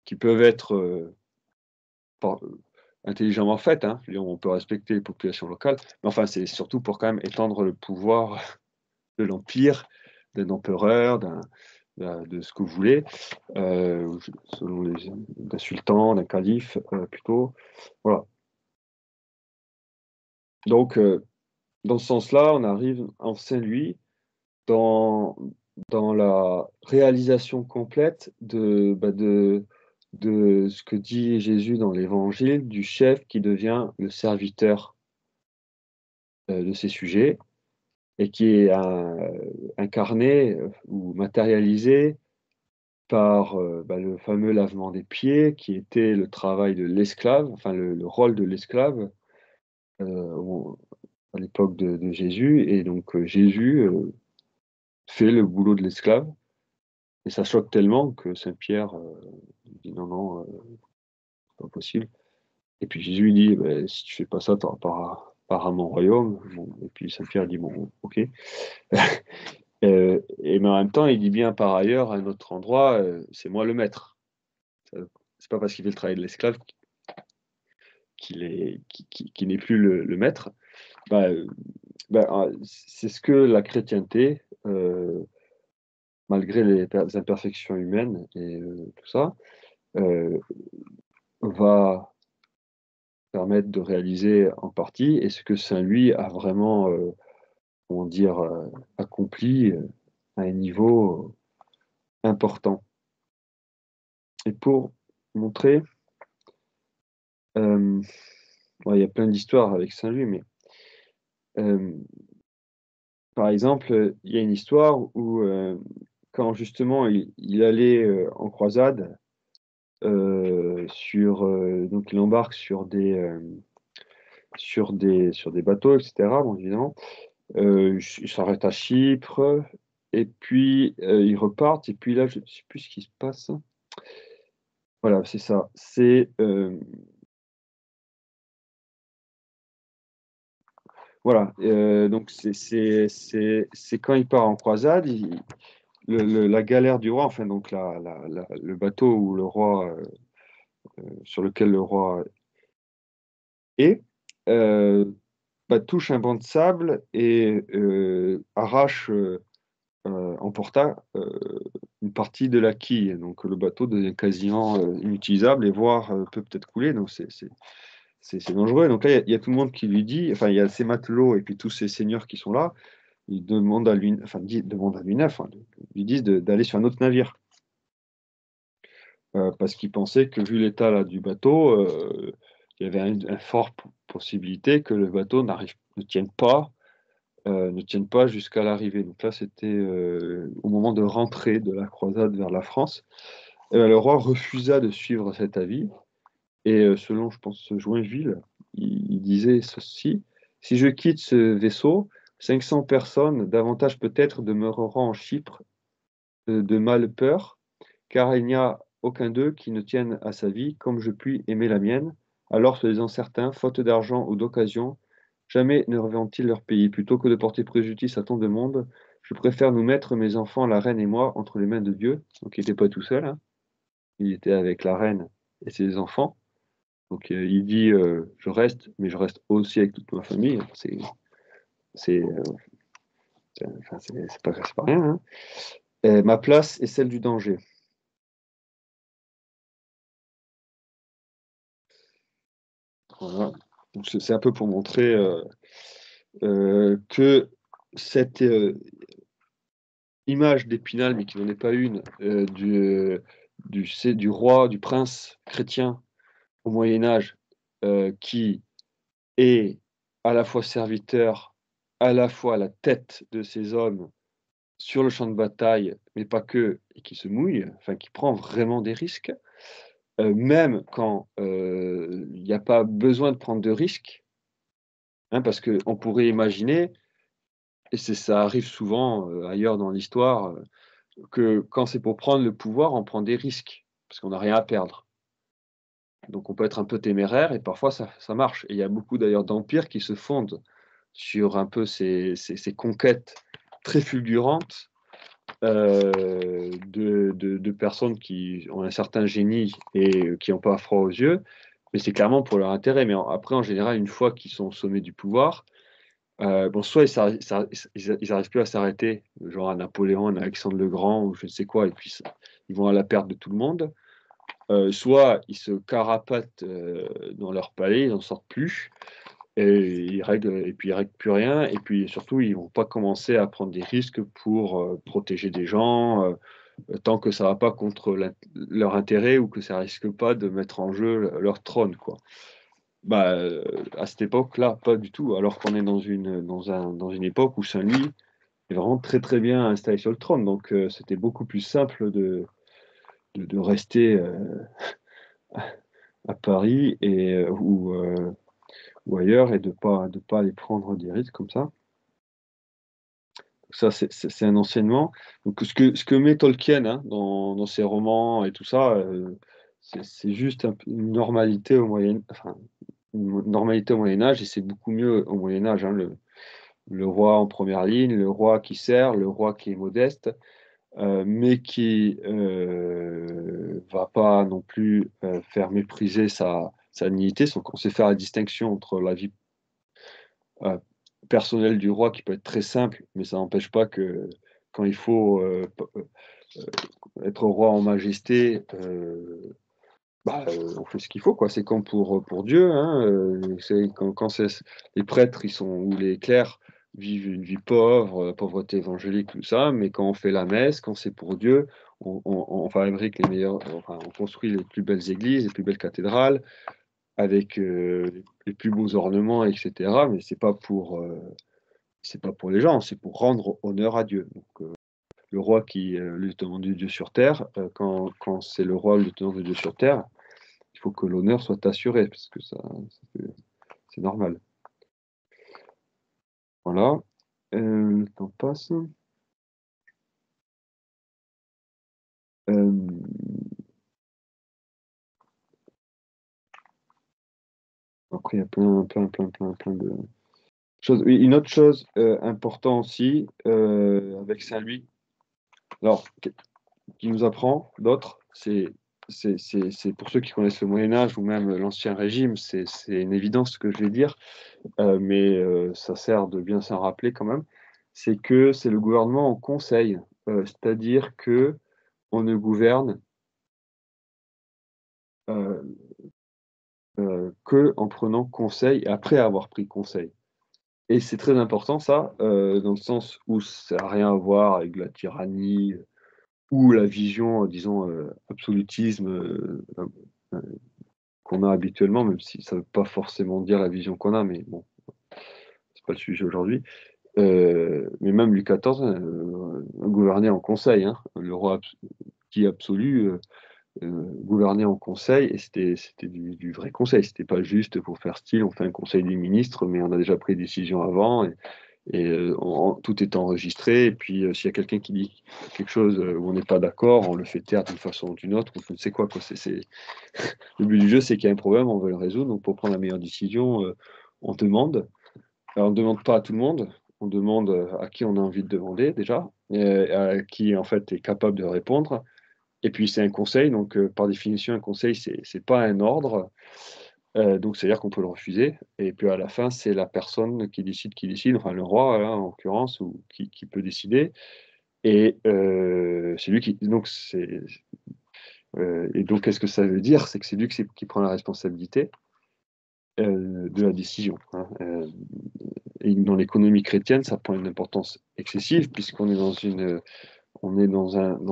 qui peuvent être, par intelligemment faites, hein. Je veux dire, on peut respecter les populations locales, mais enfin, c'est surtout pour quand même étendre le pouvoir de l'empire, d'un empereur, de ce que vous voulez, selon d'un sultan, d'un calife, plutôt. Voilà. Donc, dans ce sens-là, on arrive en Saint-Louis dans la réalisation complète de ce que dit Jésus dans l'Évangile, du chef qui devient le serviteur, de ses sujets et qui est incarné, ou matérialisé par, le fameux lavement des pieds qui était le travail de l'esclave, enfin le rôle de l'esclave, au à l'époque de Jésus et donc Jésus, fait le boulot de l'esclave et ça choque tellement que saint Pierre, dit: «Non, non, c'est pas possible» et puis Jésus lui dit: «Beh, si tu fais pas ça, tu auras pas part à mon royaume». Bon et puis saint Pierre dit: «Bon, OK». Mais en même temps, il dit bien par ailleurs à un autre endroit, «C'est moi le maître». C'est pas parce qu'il fait le travail de l'esclave qu'il n'est plus le maître. Bah, c'est ce que la chrétienté, malgré les imperfections humaines et tout ça, heu, va permettre de réaliser en partie et ce que saint Louis a vraiment, comment dire, accompli, à un niveau important. Et pour montrer, hem, ouais, il y a plein d'histoires avec saint Louis, mais, hem, par exemple, il y a une histoire où, quand justement il allait en croisade, donc il embarque sur des bateaux, etc. Bon, évidemment. Il s'arrête à Chypre, et puis ils repartent, et puis là, je ne sais plus ce qui se passe. Voilà, c'est ça. Voilà, donc c'est quand il part en croisade, la galère du roi, enfin donc le bateau où le roi, sur lequel le roi est, euh, bah, touche un banc de sable et arrache, emporta une partie de la quille. Donc le bateau devient quasiment inutilisable et voire peut peut-être couler. Donc c'est dangereux. Donc là, il y a tout le monde qui lui dit, enfin il y a ces matelots et puis tous ces seigneurs qui sont là, ils demandent à lui, enfin demandent à lui, enfin, lui disent d'aller sur un autre navire. Parce qu'ils pensaient que vu l'état là, du bateau, il y avait une forte possibilité que le bateau ne tienne pas jusqu'à l'arrivée. Donc là, c'était au moment de rentrer de la croisade vers la France. Le roi refusa de suivre cet avis. Et selon, je pense, Joinville, il disait ceci: si je quitte ce vaisseau, 500 personnes, davantage peut-être, demeureront en Chypre de malpeur, car il n'y a aucun d'eux qui ne tienne à sa vie comme je puis aimer la mienne. Alors, soyez-en certains, faute d'argent ou d'occasion, jamais ne reviennent-ils leur pays. Plutôt que de porter préjudice à tant de monde, je préfère nous mettre, mes enfants, la reine et moi, entre les mains de Dieu. Donc, il n'était pas tout seul, hein. Il était avec la reine et ses enfants. Donc, il dit je reste, mais je reste aussi avec toute ma famille. C'est, euh, enfin, c'est pas rien, hein. Et ma place est celle du danger. Voilà. Donc, c'est un peu pour montrer que cette image d'Épinal, mais qui n'en est pas une, du roi, du prince chrétien au Moyen Âge, qui est à la fois serviteur, à la fois à la tête de ses hommes sur le champ de bataille, mais pas que, et qui se mouille, enfin qui prend vraiment des risques, même quand il n'y a pas besoin de prendre de risques, hein, parce qu'on pourrait imaginer, et ça arrive souvent ailleurs dans l'histoire, que quand c'est pour prendre le pouvoir, on prend des risques, parce qu'on n'a rien à perdre. Donc on peut être un peu téméraire et parfois ça marche. Et il y a beaucoup d'ailleurs d'empires qui se fondent sur un peu ces conquêtes très fulgurantes de personnes qui ont un certain génie et qui n'ont pas froid aux yeux, mais c'est clairement pour leur intérêt. Mais après, en général, une fois qu'ils sont au sommet du pouvoir, bon, soit ils n'arrivent plus à s'arrêter, genre à Napoléon, à Alexandre le Grand, ou je ne sais quoi, et puis ils vont à la perte de tout le monde. Soit ils se carapatent dans leur palais, ils n'en sortent plus, et puis ils règlent plus rien, et puis surtout ils vont pas commencer à prendre des risques pour protéger des gens, tant que ça va pas contre leur intérêt ou que ça risque pas de mettre en jeu leur trône, quoi. Bah, à cette époque-là, pas du tout, alors qu'on est dans une époque où Saint-Louis est vraiment très très bien installé sur le trône, donc c'était beaucoup plus simple de rester à Paris ou ailleurs et de pas aller prendre des risques comme ça. Ça, c'est un enseignement. Donc, ce que met Tolkien, hein, dans ses romans et tout ça, c'est juste une normalité enfin, une normalité au Moyen Âge, et c'est beaucoup mieux au Moyen Âge, hein, le roi en première ligne, le roi qui sert, le roi qui est modeste, mais qui va pas non plus faire mépriser sa dignité. Donc, on sait faire la distinction entre la vie euh, personnelle du roi qui peut être très simple, mais ça n'empêche pas que quand il faut être roi en majesté, on fait ce qu'il faut, quoi. C'est comme pour Dieu, hein, les prêtres, ils sont, ou les clercs vivent une vie pauvre, pauvreté évangélique, tout ça, mais quand on fait la messe, quand c'est pour Dieu, on fabrique enfin, on construit les plus belles églises, les plus belles cathédrales, avec les plus beaux ornements, etc. Mais c'est pas pour les gens, c'est pour rendre honneur à Dieu. Donc, le roi qui est le lieutenant de Dieu sur terre. Quand c'est le roi le lieutenant de Dieu sur terre, il faut que l'honneur soit assuré, parce que c'est normal. Voilà. Le temps passe. Euh, Après, il y a plein de choses. Oui, une autre chose importante aussi avec Saint-Louis, alors, qui nous apprend d'autres, c'est pour ceux qui connaissent le Moyen-Âge ou même l'Ancien Régime, c'est une évidence ce que je vais dire, mais ça sert de bien s'en rappeler quand même, c'est que c'est le gouvernement en conseil, c'est-à-dire que on ne gouverne euh, que en prenant conseil après avoir pris conseil. Et c'est très important ça, dans le sens où ça n'a rien à voir avec la tyrannie ou la vision, disons, absolutisme qu'on a habituellement, même si ça ne veut pas forcément dire la vision qu'on a, mais bon, c'est pas le sujet aujourd'hui. Mais même Louis XIV gouvernait en conseil, hein. Le roi qui absolu gouvernait en conseil, et c'était du vrai conseil. C'était pas juste pour faire style, on fait un conseil des ministres, mais on a déjà pris des décisions avant, et tout est enregistré. Et puis s'il y a quelqu'un qui dit quelque chose où on n'est pas d'accord, on le fait taire d'une façon ou d'une autre, ou je ne sais quoi, quoi. Le but du jeu, c'est qu'il y a un problème, on veut le résoudre. Donc pour prendre la meilleure décision, on demande. Alors, on ne demande pas à tout le monde, on demande à qui on a envie de demander déjà, et à qui en fait est capable de répondre. Et puis c'est un conseil, donc par définition, un conseil, c'est pas un ordre, donc c'est-à-dire qu'on peut le refuser. Et puis à la fin, c'est la personne qui décide, enfin le roi là, en l'occurrence, ou qui peut décider. Et c'est lui qui. Et donc, qu'est-ce que ça veut dire? C'est que c'est lui qui prend la responsabilité de la décision, hein. Et dans l'économie chrétienne, ça prend une importance excessive, puisqu'on est dans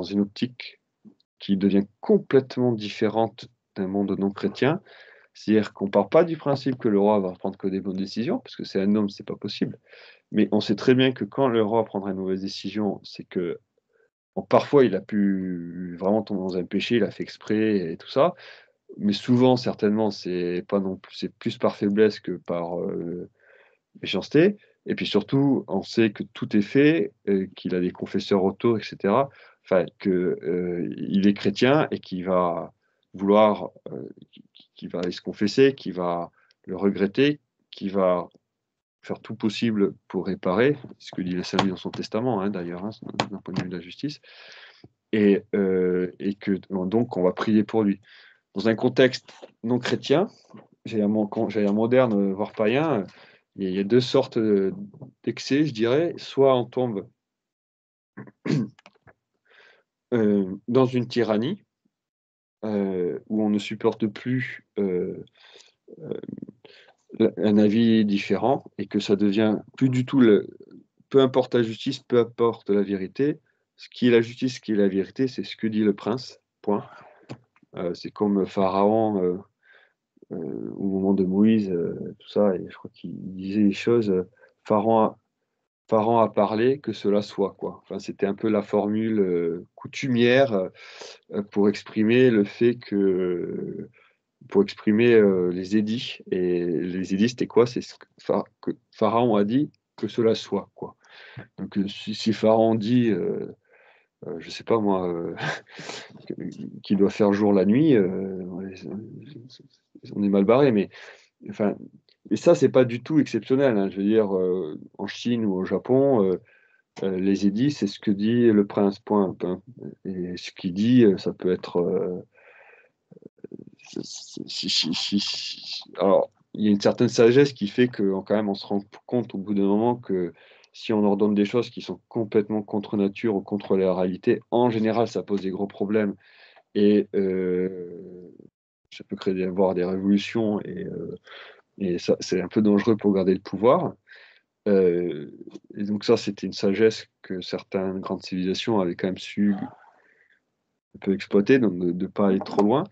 une optique qui devient complètement différente d'un monde non chrétien. C'est-à-dire qu'on ne part pas du principe que le roi va prendre que des bonnes décisions, parce que c'est un homme, c'est pas possible. Mais on sait très bien que quand le roi prendra une mauvaise décision, c'est que bon, parfois il a pu vraiment tomber dans un péché, il a fait exprès et tout ça. Mais souvent, certainement, c'est pas non plus, c'est plus par faiblesse que par méchanceté. Et puis surtout, on sait que tout est fait, qu'il a des confesseurs autour, etc. Enfin, qu'il est chrétien et qu'il va vouloir, qu'il va aller se confesser, qu'il va le regretter, qu'il va faire tout possible pour réparer, ce que dit le Saint dans son testament, hein, d'ailleurs, hein, d'un point de vue de la justice, et que donc on va prier pour lui. Dans un contexte non chrétien, j'allais dire moderne, voire païen, il y a deux sortes d'excès, je dirais. Soit on tombe dans une tyrannie où on ne supporte plus un avis différent et que ça devient plus du tout peu importe la justice, peu importe la vérité. Ce qui est la justice, ce qui est la vérité, c'est ce que dit le prince. Point. C'est comme Pharaon au moment de Moïse, tout ça, et je crois qu'il disait les choses. Pharaon Pharaon a parlé, que cela soit, quoi. Enfin, c'était un peu la formule coutumière pour exprimer le fait pour exprimer les édits. Et les édits, c'était quoi? C'est ce que Pharaon a dit, que cela soit, quoi. Donc, si Pharaon dit, je sais pas moi, qu'il doit faire jour la nuit, on est mal barré, mais enfin, et ça, c'est pas du tout exceptionnel, hein. Je veux dire, en Chine ou au Japon, les édits, c'est ce que dit le prince, point. Et ce qu'il dit, ça peut être. Alors, il y a une certaine sagesse qui fait que, quand même, on se rend compte au bout d'un moment que si on ordonne des choses qui sont complètement contre nature ou contre la réalité, en général, ça pose des gros problèmes et ça peut avoir des révolutions et ça, c'est un peu dangereux pour garder le pouvoir. Et donc ça, c'était une sagesse que certaines grandes civilisations avaient quand même su un peu exploiter, donc de ne pas aller trop loin.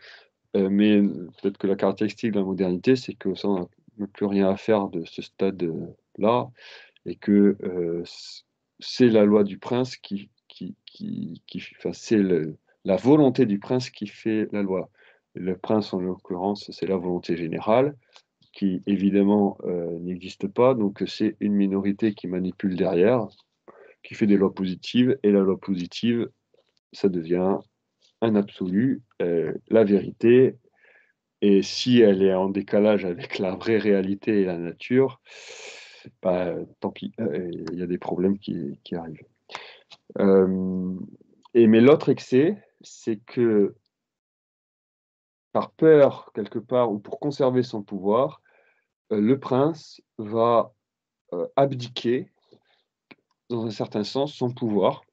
Mais peut-être que la caractéristique de la modernité, c'est que ça, on n'a plus rien à faire de ce stade-là, et que c'est la loi du prince enfin, c'est la volonté du prince qui fait la loi. Le prince, en l'occurrence, c'est la volonté générale, qui évidemment n'existe pas, donc c'est une minorité qui manipule derrière, qui fait des lois positives, et la loi positive, ça devient un absolu, la vérité, et si elle est en décalage avec la vraie réalité et la nature, bah, tant pis, il y a des problèmes qui arrivent. Mais l'autre excès, c'est que par peur, quelque part, ou pour conserver son pouvoir, le prince va abdiquer, dans un certain sens, son pouvoir,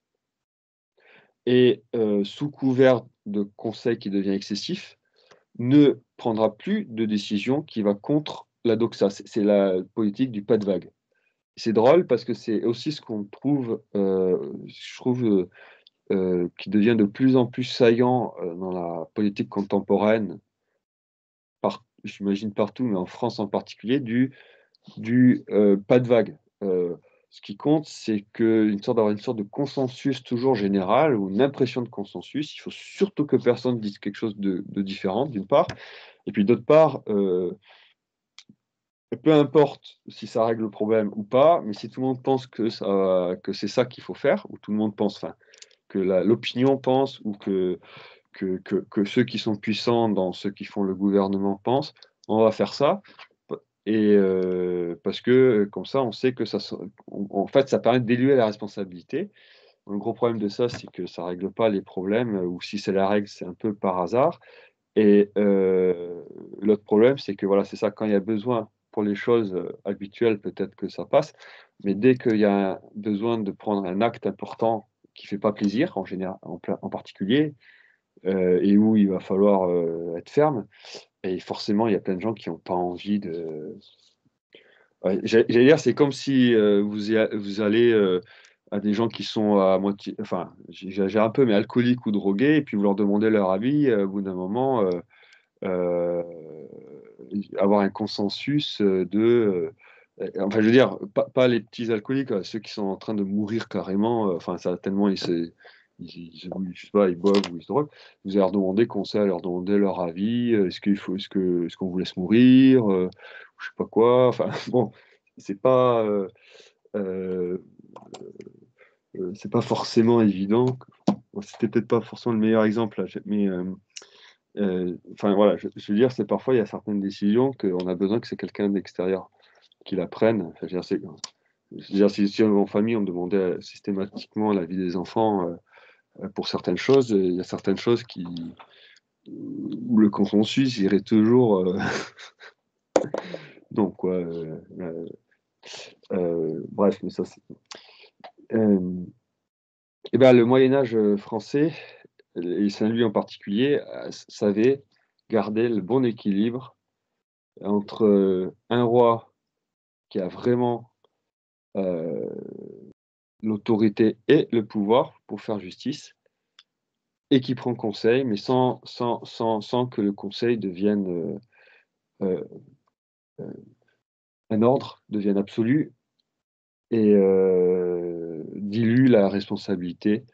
et sous couvert de conseil qui devient excessif, ne prendra plus de décision qui va contre la doxa. C'est la politique du pas de vague. C'est drôle parce que c'est aussi ce qu'on trouve, je trouve, qui devient de plus en plus saillant, dans la politique contemporaine, j'imagine partout, mais en France en particulier, pas de vague. Ce qui compte, c'est d'avoir une sorte de consensus toujours général ou une impression de consensus. Il faut surtout que personne dise quelque chose de différent, d'une part. Et puis d'autre part, peu importe si ça règle le problème ou pas, mais si tout le monde pense que c'est ça qu'il faut faire, ou tout le monde pense, enfin, que l'opinion pense, ou que ceux qui sont puissants dans ceux qui font le gouvernement pensent, on va faire ça. Et parce que comme ça, on sait que en fait, ça permet d'éluer la responsabilité. Le gros problème de ça, c'est que ça ne règle pas les problèmes, ou si c'est la règle, c'est un peu par hasard. Et l'autre problème, c'est que voilà, c'est ça, quand il y a besoin pour les choses habituelles, peut-être que ça passe, mais dès qu'il y a besoin de prendre un acte important qui ne fait pas plaisir, en général, en particulier, et où il va falloir être ferme, et forcément, il y a plein de gens qui n'ont pas envie de. Ouais, j'allais dire, c'est comme si vous allez à des gens qui sont à moitié, enfin, j'exagère un peu, mais alcooliques ou drogués, et puis vous leur demandez leur avis, au bout d'un moment, euh, avoir un consensus enfin, je veux dire, pas les petits alcooliques, ceux qui sont en train de mourir carrément, enfin, ça tellement je sais pas, ils boivent ou ils se droguent. Vous allez leur demander conseil, leur demander leur avis, est-ce qu'on vous laisse mourir, je sais pas quoi, enfin, bon, c'est pas, euh, c'est pas forcément évident. Bon, c'était peut-être pas forcément le meilleur exemple, là, mais enfin voilà, je veux dire, c'est parfois il y a certaines décisions qu'on a besoin que c'est quelqu'un d'extérieur qui la prenne. Enfin, je veux dire, si en famille on demandait systématiquement l'avis des enfants pour certaines choses, il y a certaines choses où le consensus irait toujours. Donc quoi. Bref, mais ça c'est. Et ben, le Moyen Âge français, et Saint-Louis en particulier, savait garder le bon équilibre entre un roi qui a vraiment l'autorité et le pouvoir pour faire justice, et qui prend conseil, mais sans que le conseil devienne euh, euh, un ordre, devienne absolu, et dilue la responsabilité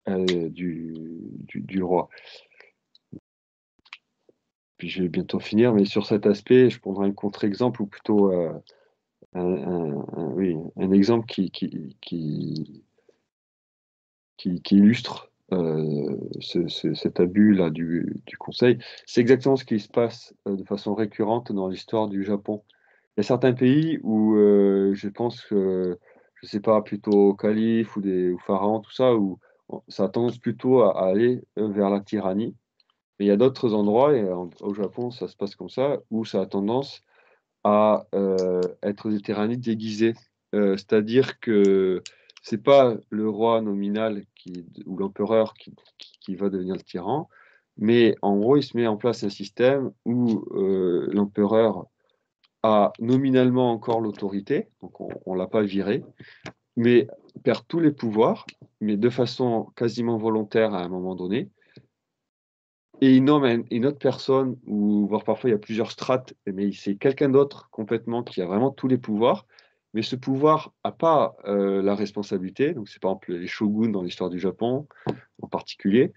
du roi. Puis je vais bientôt finir, mais sur cet aspect, je prendrai un contre-exemple, ou plutôt oui, un exemple qui illustre cet abus-là du conseil. C'est exactement ce qui se passe de façon récurrente dans l'histoire du Japon. Il y a certains pays où je pense que, je sais pas, plutôt au calife ou pharaons, tout ça, où ça a tendance plutôt à aller vers la tyrannie. Mais il y a d'autres endroits, et au Japon, ça se passe comme ça, où ça a tendance à être des tyrannies déguisées. C'est-à-dire que c'est pas le roi nominal ou l'empereur qui va devenir le tyran, mais en gros, il se met en place un système où l'empereur a nominalement encore l'autorité, donc on ne l'a pas viré, mais perd tous les pouvoirs, mais de façon quasiment volontaire à un moment donné, et il nomme une autre personne, ou voire parfois il y a plusieurs strates, mais c'est quelqu'un d'autre complètement qui a vraiment tous les pouvoirs, mais ce pouvoir n'a pas la responsabilité. Donc, c'est par exemple les shoguns dans l'histoire du Japon en particulier,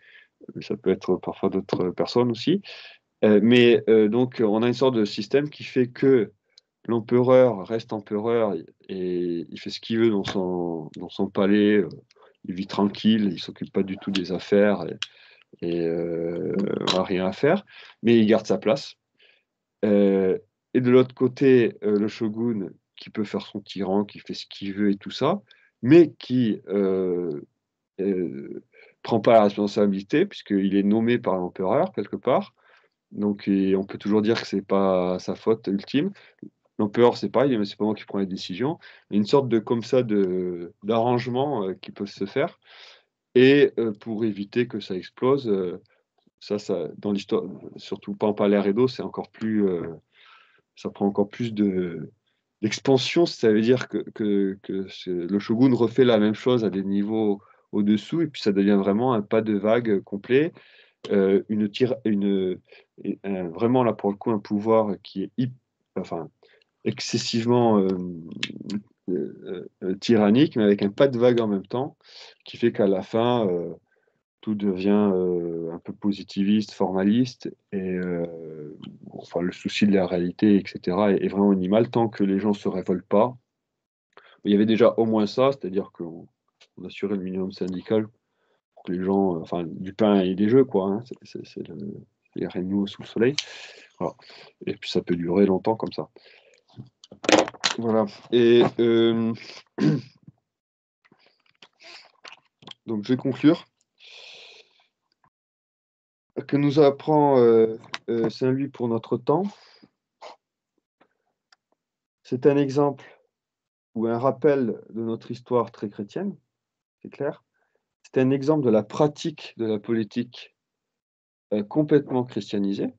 mais ça peut être parfois d'autres personnes aussi. Donc, on a une sorte de système qui fait que l'empereur reste empereur et il fait ce qu'il veut dans son palais. Il vit tranquille, il s'occupe pas du tout des affaires et on n'a rien à faire, mais il garde sa place. Euh, et de l'autre côté, le shogun qui peut faire son tyran, qui fait ce qu'il veut et tout ça, mais qui prend pas la responsabilité puisqu'il est nommé par l'empereur quelque part. Donc on peut toujours dire que c'est pas sa faute ultime. L'empereur, c'est pareil, mais c'est pas moi qui prends les décisions. Il y a une sorte de comme ça d'arrangement qui peut se faire. Et pour éviter que ça explose, ça, dans l'histoire, surtout pas en Palais d'eau, c'est encore plus, ça prend encore plus d'expansion. Ça veut dire que le shogun refait la même chose à des niveaux au-dessous, et puis ça devient vraiment un pas de vague complet. Vraiment là pour le coup un pouvoir qui est enfin, excessivement tyrannique, mais avec un pas de vague en même temps, qui fait qu'à la fin, tout devient un peu positiviste, formaliste, et enfin, le souci de la réalité, etc., est vraiment minimal tant que les gens ne se révoltent pas. Il y avait déjà au moins ça, c'est-à-dire qu'on assurait le minimum syndical pour que les gens, enfin, du pain et des jeux, quoi, hein, les règnes sous le soleil. Voilà. Et puis ça peut durer longtemps comme ça. Voilà. Et donc je vais conclure. Que nous apprend Saint-Louis pour notre temps? C'est un exemple ou un rappel de notre histoire très chrétienne, c'est clair. C'est un exemple de la pratique de la politique complètement christianisée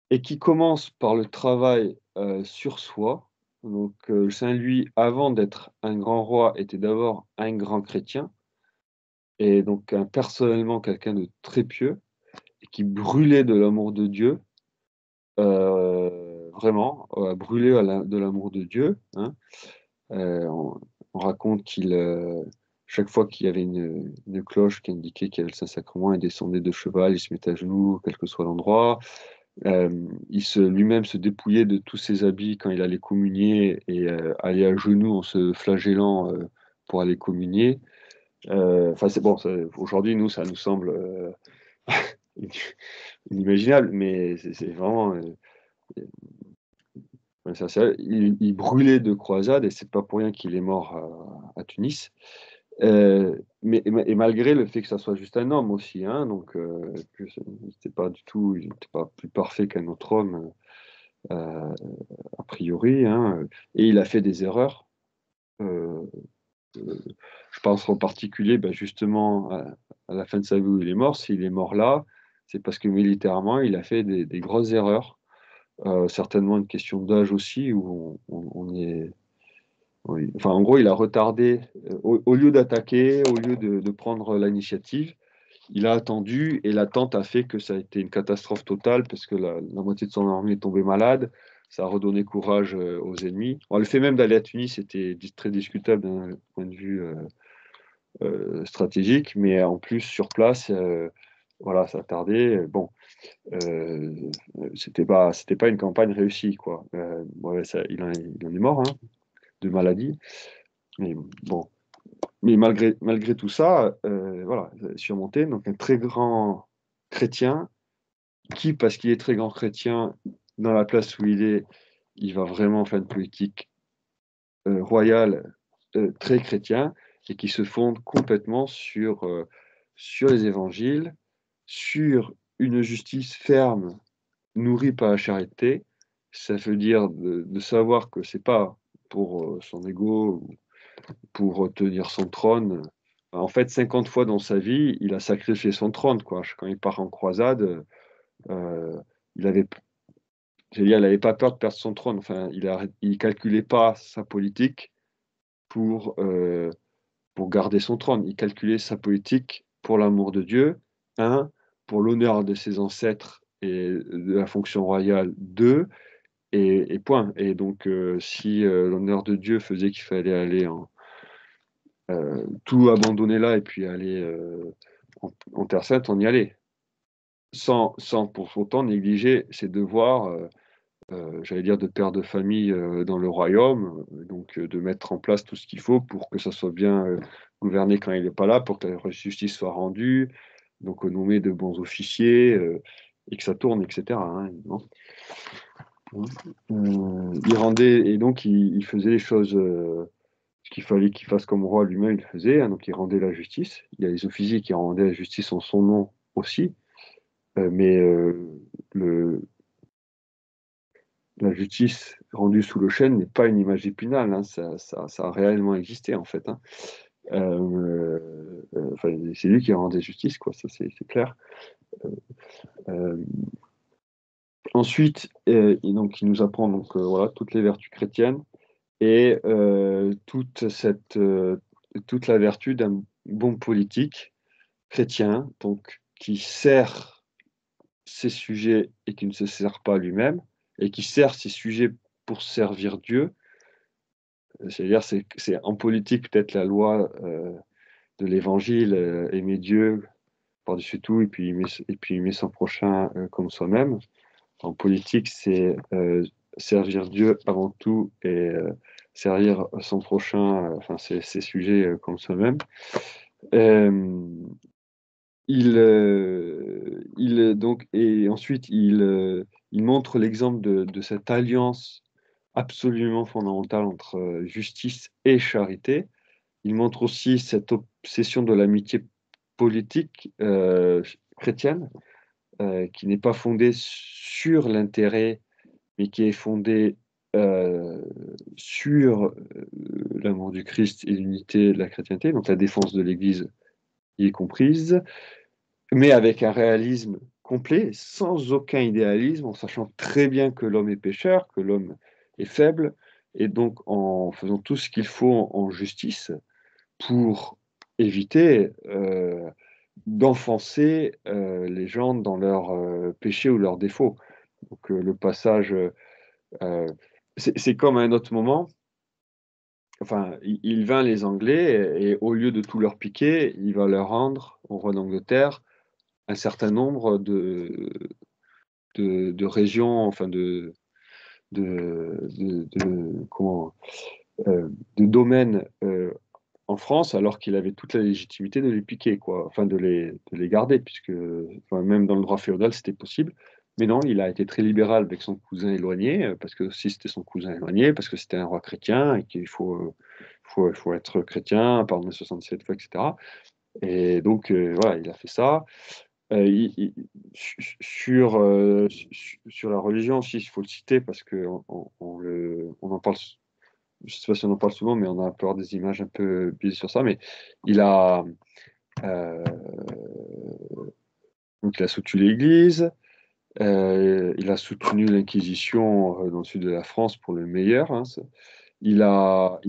et qui commence par le travail sur soi. Donc Saint-Louis, avant d'être un grand roi, était d'abord un grand chrétien et donc personnellement quelqu'un de très pieux et qui brûlait de l'amour de Dieu, vraiment, brûlé de l'amour de Dieu. Hein. On raconte chaque fois qu'il y avait une cloche qui indiquait qu'il y avait le Saint-Sacrement, il descendait de cheval, il se mettait à genoux, quel que soit l'endroit. Lui-même se dépouillait de tous ses habits quand il allait communier et allait à genoux en se flagellant pour aller communier. Enfin, c'est bon, aujourd'hui, nous, ça nous semble inimaginable, mais c'est vraiment. Il brûlait de croisade et c'est pas pour rien qu'il est mort à Tunis. Et malgré le fait que ça soit juste un homme aussi, hein, donc il n'était pas plus parfait qu'un autre homme euh, a priori, hein, et il a fait des erreurs. Euh, je pense en particulier, ben, justement, à la fin de sa vie où il est mort, s'il est mort là, c'est parce que militairement, il a fait des grosses erreurs. Certainement une question d'âge aussi, où on est. Oui. Enfin, en gros, il a retardé, au lieu d'attaquer, au lieu de prendre l'initiative, il a attendu et l'attente a fait que ça a été une catastrophe totale parce que la moitié de son armée est tombée malade. Ça a redonné courage aux ennemis. Bon, le fait même d'aller à Tunis était très discutable d'un point de vue stratégique, mais en plus sur place, voilà, ça a tardé. Bon, euh, c'était pas une campagne réussie, quoi. Ouais, il en est mort, hein, de maladie. Mais bon, mais malgré tout ça, voilà, surmonté. Donc un très grand chrétien qui, parce qu'il est très grand chrétien, dans la place où il va vraiment faire une politique royale très chrétien et qui se fonde complètement sur les évangiles, sur une justice ferme, nourrie par la charité. Ça veut dire de savoir que c'est pas pour son ego pour tenir son trône. En fait, 50 fois dans sa vie, il a sacrifié son trône, quoi. Quand il part en croisade, euh, il avait, il n'avait pas peur de perdre son trône. Enfin, il calculait pas sa politique pour, pour garder son trône. Il calculait sa politique pour l'amour de Dieu, un, pour l'honneur de ses ancêtres et de la fonction royale, deux, et point. Et donc, si l'honneur de Dieu faisait qu'il fallait aller tout abandonner là et puis aller en Terre Sainte, on y allait. Sans pour autant négliger ses devoirs, j'allais dire de père de famille dans le royaume, donc de mettre en place tout ce qu'il faut pour que ça soit bien gouverné quand il n'est pas là, pour que la justice soit rendue, donc nommer de bons officiers et que ça tourne, etc. Hein, non. Il rendait, et donc il faisait les choses, ce qu'il fallait qu'il fasse comme roi lui-même, il le faisait, hein, donc il rendait la justice. Il y a les officiers qui rendaient la justice en son nom aussi, mais le, la justice rendue sous le chêne n'est pas une image d'Épinal, hein, ça a réellement existé en fait. Hein. Enfin, c'est lui qui rendait justice, quoi, ça c'est clair. Euh, Ensuite, donc, il nous apprend donc, voilà, toutes les vertus chrétiennes et toute la vertu d'un bon politique chrétien, donc qui sert ses sujets et qui ne se sert pas lui-même, et qui sert ses sujets pour servir Dieu. C'est-à-dire, c'est en politique peut-être la loi de l'évangile, aimer Dieu par-dessus tout, et puis aimer son prochain comme soi-même. En politique, c'est servir Dieu avant tout et servir son prochain, enfin ses sujets comme soi-même. Euh, donc, et ensuite, il montre l'exemple de cette alliance absolument fondamentale entre justice et charité. Il montre aussi cette obsession de l'amitié politique chrétienne, qui n'est pas fondée sur l'intérêt, mais qui est fondée sur l'amour du Christ et l'unité de la chrétienté, donc la défense de l'Église y est comprise, mais avec un réalisme complet, sans aucun idéalisme, en sachant très bien que l'homme est pécheur, que l'homme est faible, et donc en faisant tout ce qu'il faut en justice pour éviter d'enfoncer les gens dans leurs péchés ou leurs défauts. Donc le passage, c'est comme à un autre moment, enfin, il vint les Anglais et au lieu de tout leur piquer, il va leur rendre, au roi d'Angleterre, un certain nombre de régions, enfin comment, de domaines en France, alors qu'il avait toute la légitimité de les piquer, quoi, enfin de les garder, puisque enfin, même dans le droit féodal, c'était possible. Mais non, il a été très libéral avec son cousin éloigné, parce que si c'était son cousin éloigné, parce que c'était un roi chrétien et qu'il faut être chrétien, pardonner 67 fois, etc. Et donc, voilà, il a fait ça. Sur la religion aussi, il faut le citer parce qu'on on en parle, je ne sais pas si on en parle souvent, mais on a peur des images un peu biaisées sur ça. Mais il a, euh, donc il a soutenu l'Église, il a soutenu l'Inquisition dans le sud de la France pour le meilleur. Hein. Il a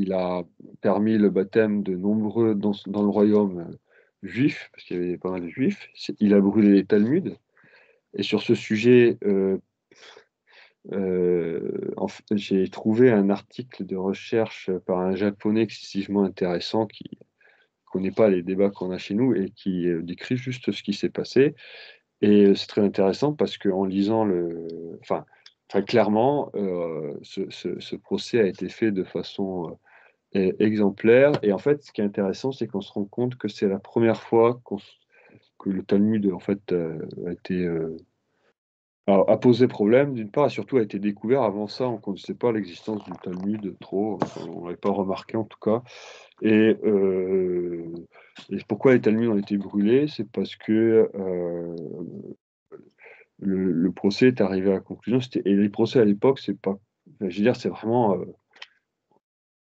permis le baptême de nombreux dans le royaume juif, parce qu'il y avait pas mal de juifs. Il a brûlé les Talmuds. Et sur ce sujet, j'ai trouvé un article de recherche par un japonais excessivement intéressant qui ne connaît pas les débats qu'on a chez nous et qui décrit juste ce qui s'est passé. Et c'est très intéressant parce qu'en lisant enfin, très clairement, ce procès a été fait de façon exemplaire. Et en fait, ce qui est intéressant, c'est qu'on se rend compte que c'est la première fois que le Talmud en fait, a été a posé problème, d'une part, et surtout a été découvert. Avant ça, on ne connaissait pas l'existence du Talmud trop, enfin, on ne l'avait pas remarqué en tout cas. Et, pourquoi les Talmuds ont été brûlés? C'est parce que le procès est arrivé à la conclusion. Et les procès à l'époque, c'est pas. Enfin, je veux dire, c'est vraiment.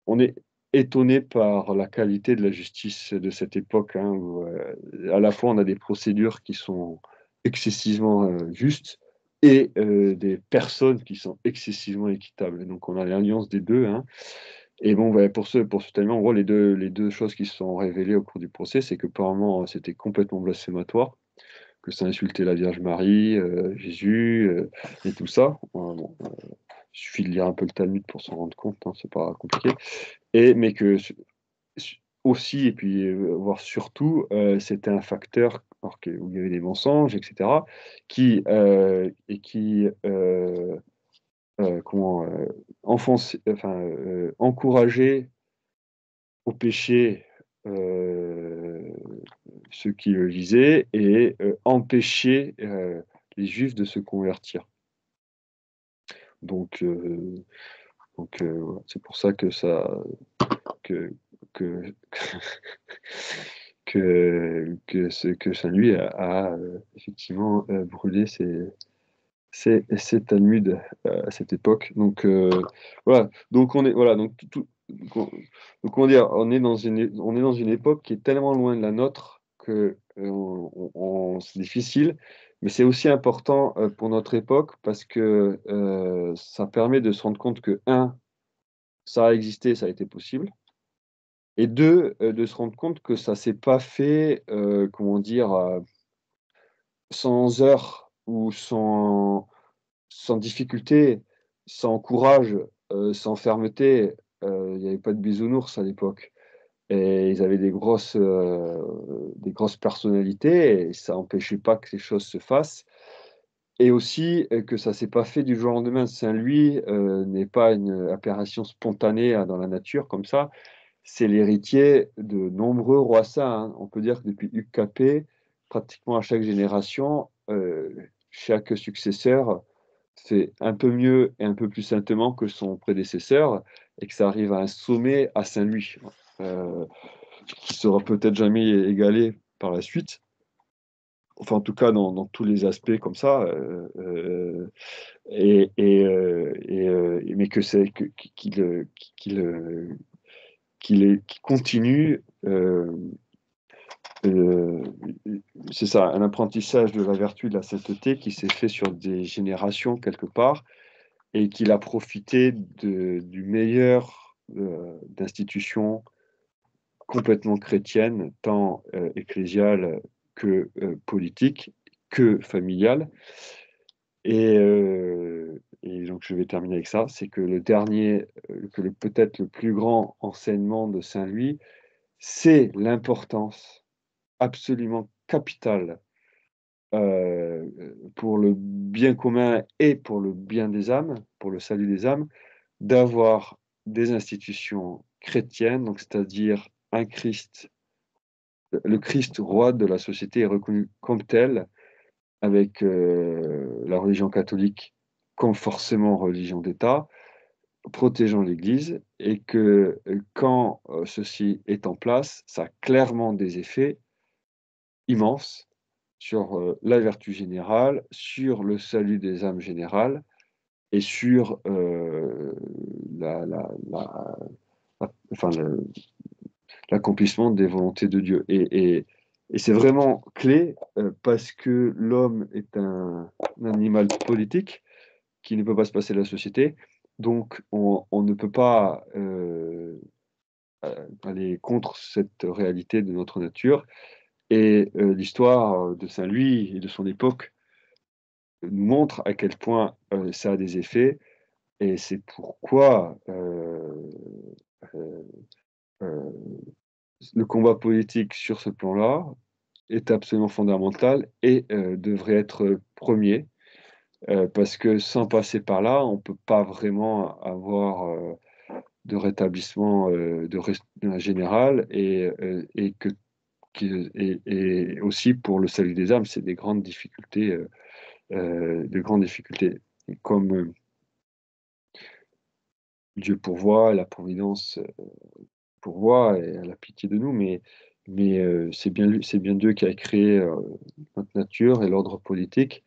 On est étonné par la qualité de la justice de cette époque, hein, où à la fois on a des procédures qui sont excessivement justes et des personnes qui sont excessivement équitables. Donc on a l'alliance des deux. Hein. Et bon, ouais, pour ce Talmud, en gros, les deux choses qui se sont révélées au cours du procès, c'est que apparemment c'était complètement blasphématoire, que ça insultait la Vierge Marie, Jésus et tout ça. Bon, suffit de lire un peu le Talmud pour s'en rendre compte, hein, c'est pas compliqué. Mais que aussi, et puis voire surtout, c'était un facteur où il y avait des mensonges, etc., qui comment encourageait au péché ceux qui le lisaient et empêchait les Juifs de se convertir. Donc, voilà, c'est pour ça que que, que, que Saint-Louis a effectivement brûlé ces Talmuds à cette époque. Donc voilà. Donc on est voilà. Donc comment dire, on est dans une époque qui est tellement loin de la nôtre que c'est difficile. Mais c'est aussi important pour notre époque parce que ça permet de se rendre compte que ça a existé, ça a été possible. Et deux, de se rendre compte que ça s'est pas fait, comment dire, sans heurts ou sans difficulté, sans courage, sans fermeté. Il y avait pas de bisounours à l'époque et ils avaient des grosses personnalités et ça empêchait pas que ces choses se fassent et aussi, que ça s'est pas fait du jour au lendemain. Saint-Louis, n'est pas une apparition spontanée, dans la nature comme ça. C'est l'héritier de nombreux rois saints, hein. On peut dire que depuis Hugues Capet, pratiquement à chaque génération, chaque successeur fait un peu mieux et un peu plus saintement que son prédécesseur et que ça arrive à un sommet à Saint-Louis, qui sera peut-être jamais égalé par la suite. Enfin, en tout cas, dans tous les aspects comme ça, mais que c'est que qu'il continue, heu, c'est ça, un apprentissage de la vertu de la sainteté qui s'est fait sur des générations quelque part et qu'il a profité du meilleur, d'institutions complètement chrétiennes, tant, ecclésiales que, politiques, que familiales et donc je vais terminer avec ça, c'est que peut-être le plus grand enseignement de saint Louis, c'est l'importance absolument capitale, pour le bien commun et pour le bien des âmes, pour le salut des âmes, d'avoir des institutions chrétiennes, donc c'est-à-dire un Christ, le Christ roi de la société est reconnu comme tel, avec, la religion catholique comme forcément religion d'État, protégeant l'Église et que, quand, ceci est en place, ça a clairement des effets immenses sur, la vertu générale, sur le salut des âmes générales et sur, enfin l'accomplissement des volontés de Dieu et c'est vraiment clé, parce que l'homme est un animal politique qui ne peut pas se passer de la société. Donc on ne peut pas, aller contre cette réalité de notre nature et l'histoire de saint Louis et de son époque nous montre à quel point, ça a des effets et c'est pourquoi, heu, le combat politique sur ce plan-là est absolument fondamental et devrait être, 1er, parce que sans passer par là, on peut pas vraiment avoir, de rétablissement, de res général et aussi pour le salut des âmes, c'est des grandes difficultés, de grandes difficultés. Et comme, Dieu pourvoit, la providence, pourvoit et a la pitié de nous, mais c'est bien Dieu qui a créé, notre nature et l'ordre politique.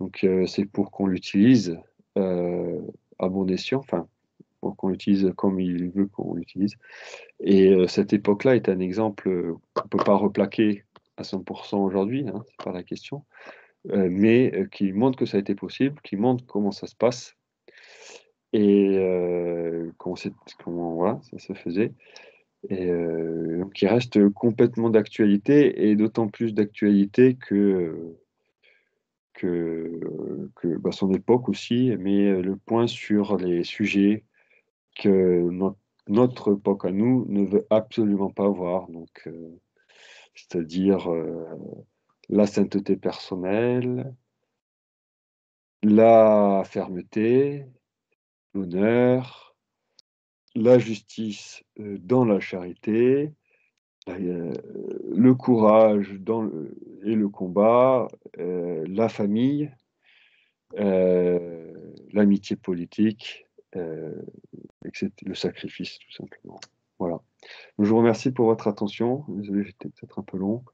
Donc c'est pour qu'on l'utilise, heu, à bon escient, enfin, pour qu'on l'utilise comme il veut qu'on l'utilise et cette époque-là est un exemple, qu'on ne peut pas replaquer à 100 aujourd'hui, hein, c'est pas la question, mais qui montre que ça a été possible, qui montre comment ça se passe et comment voilà, ça se faisait et donc qui reste complètement d'actualité et d'autant plus d'actualité son époque aussi, mais le point sur les sujets que notre époque à nous ne veut absolument pas voir. Donc, c'est-à-dire la sainteté personnelle, la fermeté, l'honneur, la justice dans la charité, le courage et le combat, la famille, l'amitié politique, etc., le sacrifice, tout simplement. Voilà. Je vous remercie pour votre attention. Désolé, j'étais peut-être un peu long.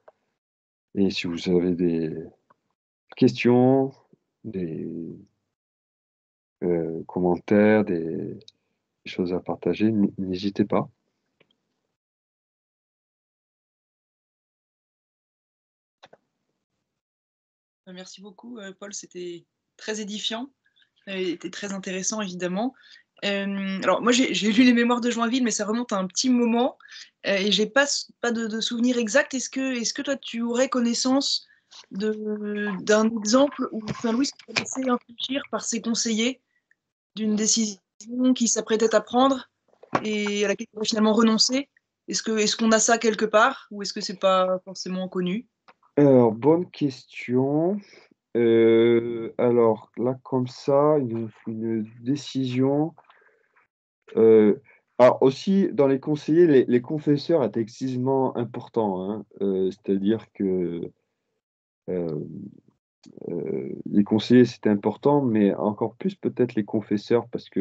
Et si vous avez des questions, des commentaires, des choses à partager, n'hésitez pas.
Merci beaucoup, Paul. C'était très édifiant. Était très intéressant, évidemment. Alors, moi, j'ai lu les Mémoires de Joinville, mais ça remonte à un petit moment. Et j'ai pas de souvenir exact. Est-ce que toi, tu aurais connaissance d'un exemple où Saint-Louis s'est laissé infléchir par ses conseillers d'une décision qu'il s'apprêtait à prendre et à laquelle il a finalement renoncé? Est-ce qu'on a ça quelque part ou est-ce que c'est pas forcément connu?
Alors, bonne question. Alors, là, comme ça, une décision. Alors, aussi, dans les conseillers, les confesseurs étaient excessivement importants, hein. C'est-à-dire que les conseillers, c'était important, mais encore plus peut-être les confesseurs, parce que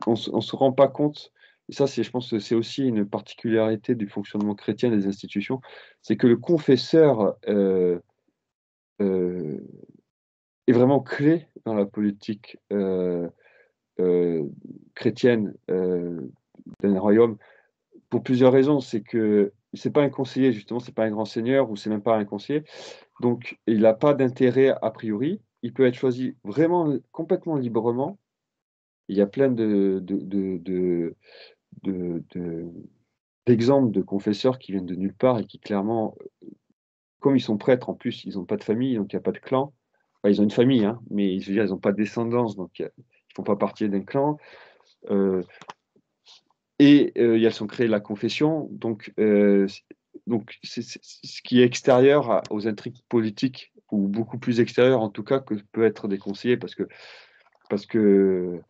on ne se rend pas compte, et ça, je pense que c'est aussi une particularité du fonctionnement chrétien des institutions, c'est que le confesseur euh, est vraiment clé dans la politique euh, chrétienne d'un royaume pour plusieurs raisons. C'est que c'est pas un conseiller, justement, c'est pas un grand seigneur ou c'est même pas un conseiller. Donc, il n'a pas d'intérêt a priori. Il peut être choisi vraiment complètement librement. Il y a plein d'exemples de confesseurs qui viennent de nulle part et qui clairement, comme ils sont prêtres en plus, ils n'ont pas de famille, donc il n'y a pas de clan. Enfin, ils ont une famille, hein, mais je veux dire, ils n'ont pas de descendance, donc ils ne font pas partie d'un clan. Ils sont créés la confession, donc c'est ce qui est extérieur aux intrigues politiques, ou beaucoup plus extérieur en tout cas que peut être des conseillers, parce que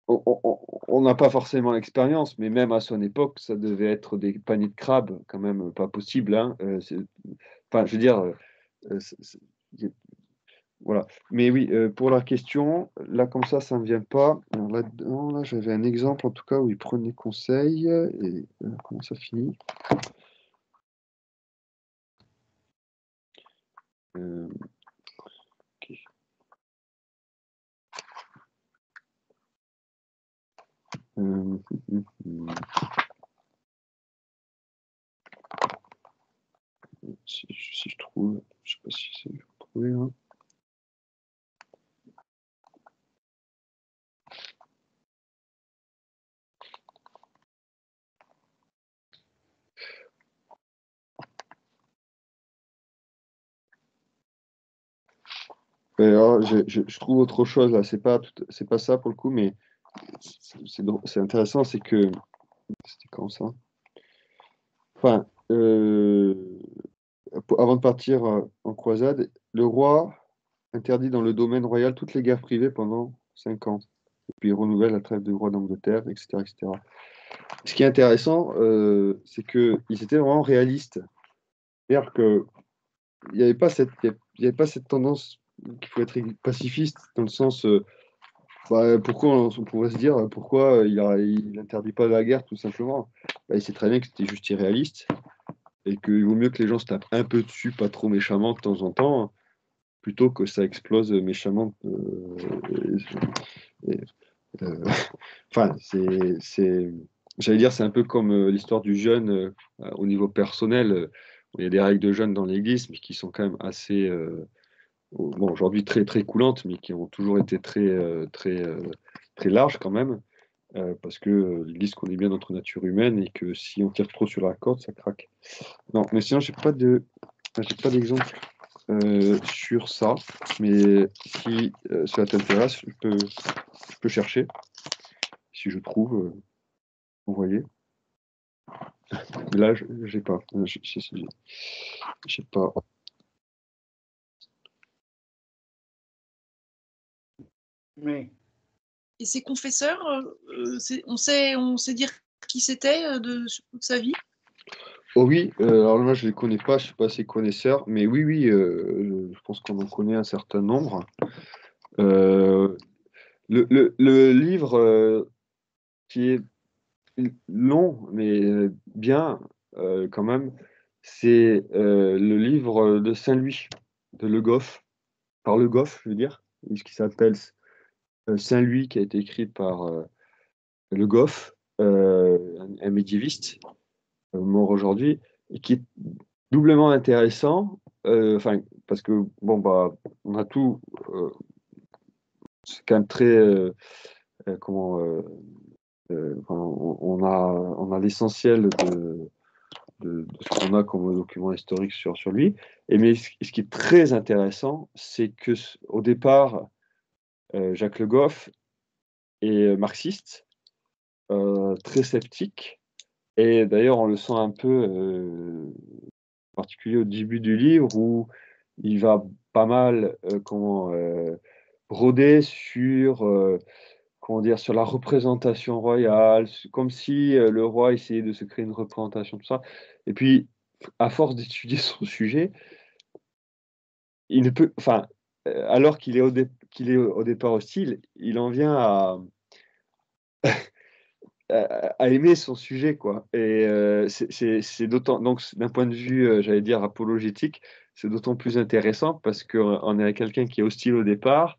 on n'a pas forcément l'expérience, mais même à son époque, ça devait être des paniers de crabes, quand même pas possible, hein. Enfin, je veux dire, voilà. Mais oui, pour la question, là, comme ça ne me vient pas. Alors, là-dedans, là, j'avais un exemple, en tout cas, où il prenait conseil. Et comment ça finit? Ok. Hum, hum, hum. Si je trouve, je sais pas si c'est trouvé, hein. Alors, je trouve autre chose là. C'est pas ça pour le coup, mais c'est intéressant, c'est que c'était quand ça? Enfin, avant de partir en croisade, le roi interdit dans le domaine royal toutes les guerres privées pendant 5 ans. Et puis il renouvelle la trêve du roi d'Angleterre, etc., etc. Ce qui est intéressant, c'est qu'ils étaient vraiment réalistes. C'est-à-dire qu'il n'y avait pas il y avait pas cette tendance qu'il faut être pacifiste, dans le sens, pourquoi on pourrait se dire, pourquoi il n'interdit pas la guerre, tout simplement. Il sait très bien que c'était juste irréaliste, et qu'il vaut mieux que les gens se tapent un peu dessus, pas trop méchamment de temps en temps, plutôt que ça explose méchamment. Et, euh, enfin, j'allais dire, c'est un peu comme l'histoire du jeûne au niveau personnel. Il y a des règles de jeûne dans l'Église, mais qui sont quand même assez, bon, aujourd'hui très très coulantes, mais qui ont toujours été très larges quand même, parce que l'Église connaît bien notre nature humaine et que si on tire trop sur la corde, ça craque. Non, mais sinon, j'ai pas d'exemple sur ça, mais si cela t'intéresse, je peux chercher, si je trouve, envoyer. Mais là, j'ai pas. J'ai pas.
Oui.
Et ses confesseurs, on sait dire qui c'était de toute sa vie?
Oh oui, alors moi je les connais pas, je suis pas assez connaisseur, mais oui, oui, je pense qu'on en connaît un certain nombre. Le livre qui est long, mais bien quand même, c'est le livre de Saint-Louis, de Le Goff, par Le Goff, je veux dire, ce qui s'appelle Saint-Louis, qui a été écrit par Le Goff, un médiéviste mort aujourd'hui, et qui est doublement intéressant, enfin, parce que, bon, bah, on a tout, c'est quand même très, comment, enfin, on a l'essentiel de ce qu'on a comme document historique sur lui. Et mais ce qui est très intéressant, c'est que au départ, Jacques Le Goff est marxiste, très sceptique. Et d'ailleurs, on le sent un peu, en particulier au début du livre, où il va pas mal, broder sur, comment dire? Sur la représentation royale, comme si, le roi essayait de se créer une représentation, tout ça. Et puis, à force d'étudier son sujet, il ne peut enfin, alors qu'il est au départ hostile, il en vient à aimer son sujet, quoi. Et c'est d'autant donc d'un point de vue, j'allais dire apologétique, c'est d'autant plus intéressant parce qu'on est avec quelqu'un qui est hostile au départ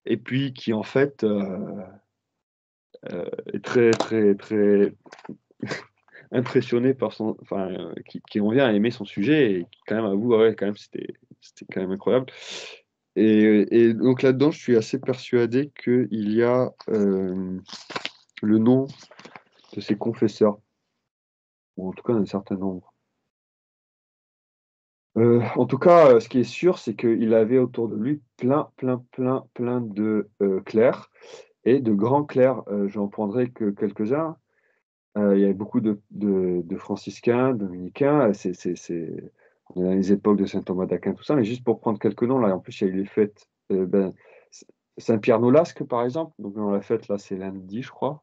et puis qui en fait, est très, très, très impressionné par son enfin, qui en vient à aimer son sujet et qui quand même avoue: «Ah ouais, quand même, c'était quand même incroyable». Et donc là-dedans, je suis assez persuadé qu'il y a, le nom de ses confesseurs, ou en tout cas d'un certain nombre. En tout cas, ce qui est sûr, c'est qu'il avait autour de lui plein, plein, plein, plein de, clercs et de grands clercs. J'en prendrai que quelques-uns. Il y avait beaucoup de franciscains, dominicains, on est dans les époques de saint Thomas d'Aquin, tout ça, mais juste pour prendre quelques noms, là, en plus, il y a eu les fêtes, Saint-Pierre Nolasque, par exemple, donc dans la fête, là, c'est lundi, je crois.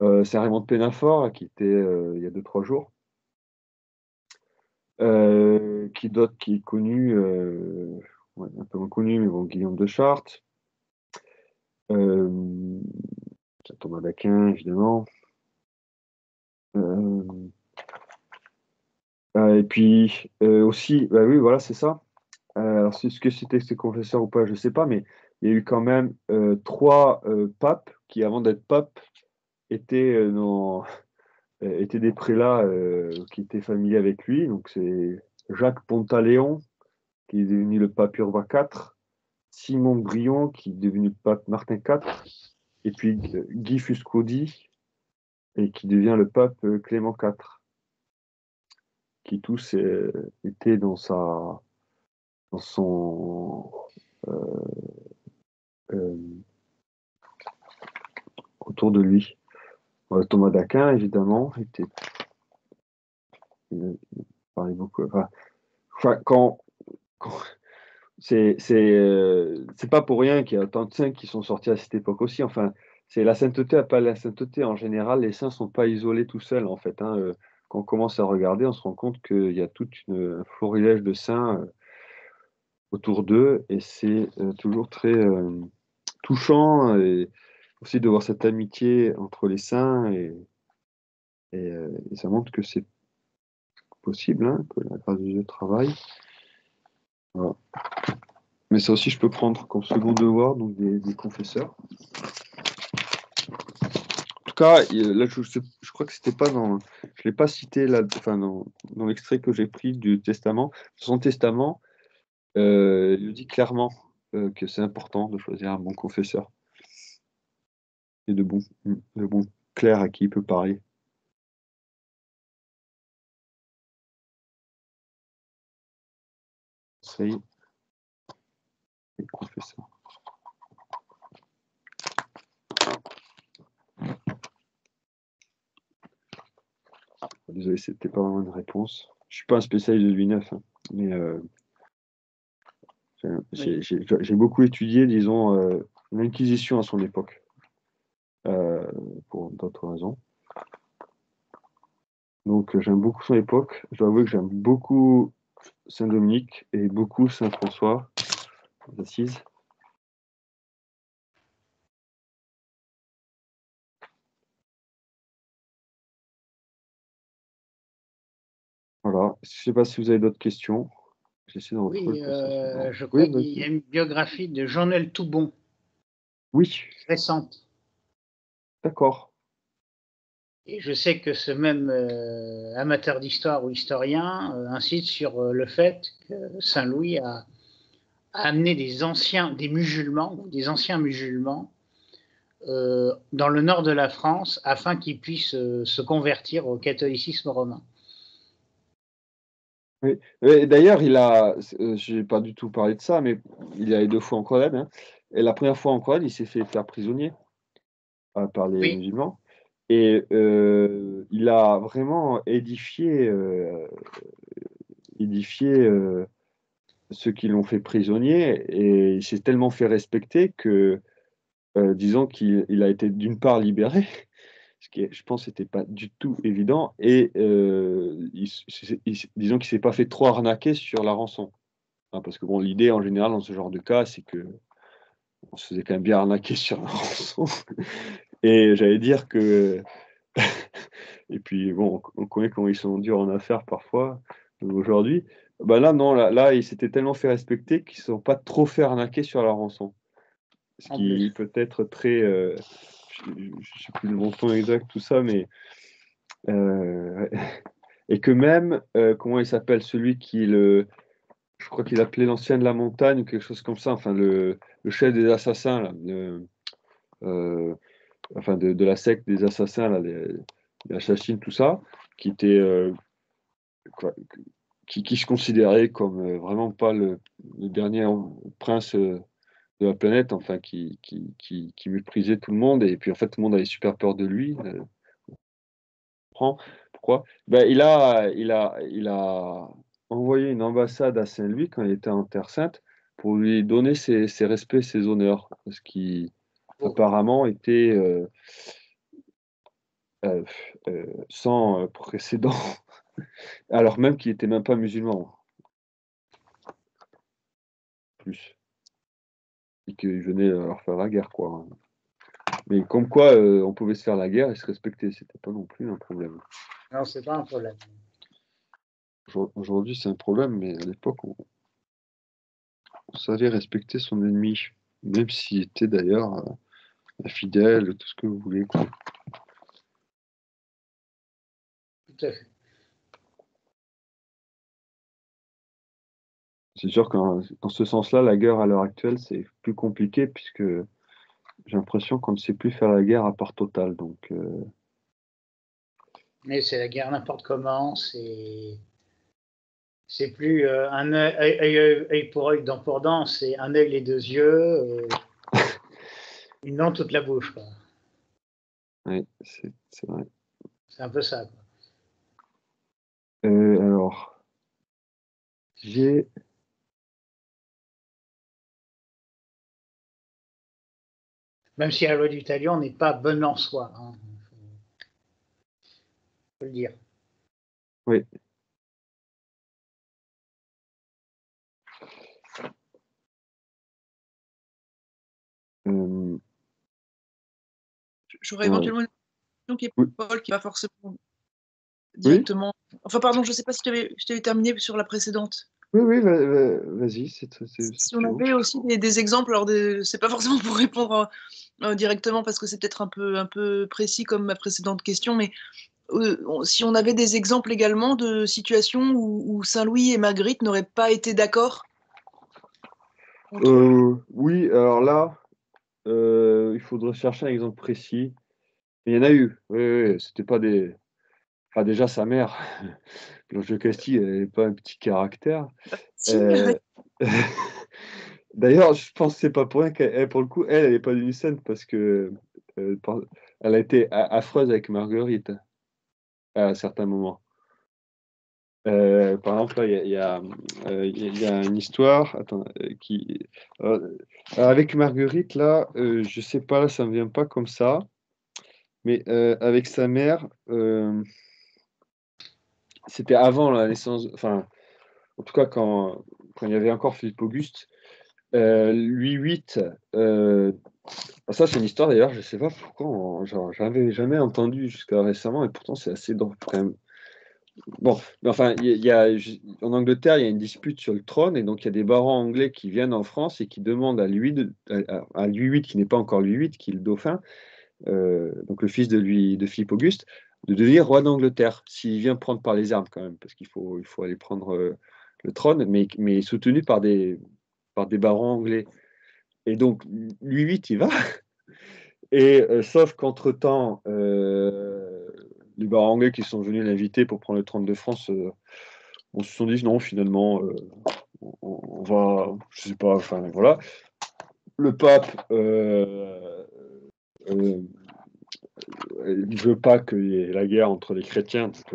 Saint Raymond de Péninsfort, là, qui était, il y a 2 3 jours. Qui d'autre qui est connu, ouais, un peu moins connu, mais bon, Guillaume de Chartres, hem, saint Thomas d'Aquin, évidemment. Hem, et puis, aussi, bah, oui, voilà, c'est ça. Alors ce que c'était ces confesseurs ou pas, je sais pas, mais il y a eu quand même, 3, papes qui, avant d'être papes, étaient, étaient des prélats, qui étaient familiers avec lui. Donc c'est Jacques Pontaléon, qui est devenu le pape Urbain IV, Simon Brion, qui est devenu le pape Martin IV, et puis Guy Fuscodi, et qui devient le pape Clément IV, qui tous étaient dans son euh, autour de lui. Thomas d'Aquin, évidemment, il parlait beaucoup. Enfin, quand c'est pas pour rien qu'il y a autant de saints qui sont sortis à cette époque aussi. Enfin, c'est la sainteté, pas la sainteté. En général, les saints sont pas isolés tout seuls, en fait, hein. Quand on commence à regarder, on se rend compte qu'il y a tout un florilège de saints autour d'eux, et c'est toujours très touchant, et aussi de voir cette amitié entre les saints, et ça montre que c'est possible, hein, que la grâce de Dieu travaille. Voilà. Mais ça aussi, je peux prendre comme second devoir, donc des confesseurs. En tout cas, là, je crois que c'était pas dans, je l'ai pas cité là, enfin dans l'extrait que j'ai pris du testament. Son testament, il dit clairement que c'est important de choisir un bon confesseur et de bons clercs à qui il peut parler. Ça y est. qu'on fait ça. Désolé, c'était pas vraiment une réponse. Je suis pas un spécialiste de Louis IX, hein, mais j'ai beaucoup étudié, disons, l'Inquisition à son époque, pour d'autres raisons. Donc j'aime beaucoup son époque. Je dois avouer que j'aime beaucoup Saint-Dominique et beaucoup Saint-François d'Assise. Voilà. Je ne sais pas si vous avez d'autres questions. J'essaie d'en
Oui,
trouver.
je crois
Oui,
qu'il y a une biographie de Jean-Noël Toubon,
oui,
récente.
d'accord.
Et je sais que ce même amateur d'histoire ou historien insiste sur le fait que Saint-Louis a amené des musulmans, ou des anciens musulmans, dans le nord de la France afin qu'ils puissent se convertir au catholicisme romain.
Oui. Et d'ailleurs, je n'ai pas du tout parlé de ça, mais il est allé 2 fois en Croix. Hein. Et la première fois en Croix, il s'est fait faire prisonnier par les
Oui,
musulmans. Et il a vraiment édifié ceux qui l'ont fait prisonnier, et il s'est tellement fait respecter que, disons qu'il a été d'une part libéré, ce qui, je pense, n'était pas du tout évident, et disons qu'il ne s'est pas fait trop arnaquer sur la rançon. Hein, parce que bon, l'idée en général dans ce genre de cas, c'est que on se faisait quand même bien arnaquer sur la rançon. Et j'allais dire que et puis bon, on connaît comment ils sont durs en affaires parfois aujourd'hui. Bah là non, là il s'était tellement fait respecter qu'ils ne se sont pas trop fait arnaquer sur la rançon. Ce
en
qui
plus.
peut être très, je ne sais plus le montant exact, tout ça, mais et que même, comment il s'appelle, celui qui je crois qu'il appelait l'ancien de la montagne ou quelque chose comme ça, enfin le chef des assassins là, enfin de la secte des assassins là, les assassins, tout ça, qui était quoi, qui se considérait comme vraiment pas le dernier prince de la planète, enfin qui méprisait tout le monde, et puis en fait tout le monde avait super peur de lui. Pourquoi? Ben, il a envoyé une ambassade à Saint-Louis quand il était en Terre Sainte pour lui donner ses respects, ses honneurs, parce qu'il apparemment était euh, sans précédent, alors même qu'il n'était même pas musulman, plus, et qu'il venait leur faire la guerre, quoi. Mais comme quoi, on pouvait se faire la guerre et se respecter, c'était pas non plus un problème.
Non, c'est pas un problème.
Aujourd'hui, c'est un problème, mais à l'époque, on savait respecter son ennemi, même s'il était d'ailleurs infidèle, tout ce que vous voulez, quoi.
Tout à fait.
C'est sûr qu'en dans ce sens-là, la guerre à l'heure actuelle, c'est plus compliqué, puisque j'ai l'impression qu'on ne sait plus faire la guerre à part totale. Donc,
Mais c'est la guerre n'importe comment, c'est plus un œil pour œil, dent pour dent, c'est un œil les deux yeux, une dent toute la bouche, quoi.
oui, c'est vrai.
C'est un peu ça, quoi.
Alors, j'ai...
Même si la loi du talion n'est pas bonne en soi, hein, faut le dire.
Oui.
J'aurais éventuellement une question qui est
oui.
Paul, qui va forcément
Oui,
directement. Enfin, pardon, je ne sais pas si je t'avais terminé sur la précédente.
oui, vas-y, c'est
Si on
bon.
avait aussi des exemples, alors c'est pas forcément pour répondre directement parce que c'est peut-être un peu précis comme ma précédente question, mais si on avait des exemples également de situations où Saint-Louis et Magritte n'auraient pas été d'accord entre eux.
Oui, alors là, il faudrait chercher un exemple précis. Mais il y en a eu. Oui, oui, c'était pas des... Enfin, déjà, sa mère, Blanche de Castille, elle n'avait pas un petit caractère.
Si,
Euh, D'ailleurs, je pense que c'est pas pour rien qu'elle, pour le coup, elle n'est pas devenue sainte parce que elle a été affreuse avec Marguerite à certains moments. Par exemple, là, il y a une histoire attends, avec Marguerite, là, je sais pas, là, ça me vient pas comme ça, mais avec sa mère, c'était avant la naissance, enfin, en tout cas, quand il y avait encore Philippe Auguste, Louis VIII, ça, c'est une histoire d'ailleurs, je sais pas pourquoi, genre, j'avais jamais entendu jusqu'à récemment, et pourtant, c'est assez drôle quand même. Bon, mais enfin, en Angleterre, il y a une dispute sur le trône, et donc il y a des barons anglais qui viennent en France et qui demandent à Louis VIII, qui n'est pas encore Louis VIII, qui est le dauphin, donc le fils de Philippe Auguste, de devenir roi d'Angleterre, s'il vient prendre par les armes quand même, parce il faut aller prendre le trône, mais soutenu par des barons anglais. Et donc, Louis VIII, il va, et sauf qu'entre-temps, les barons anglais qui sont venus l'inviter pour prendre le trône de France, on se sont dit non, finalement, on va, je sais pas, enfin voilà. Le pape, il veut pas qu'il y ait la guerre entre les chrétiens, donc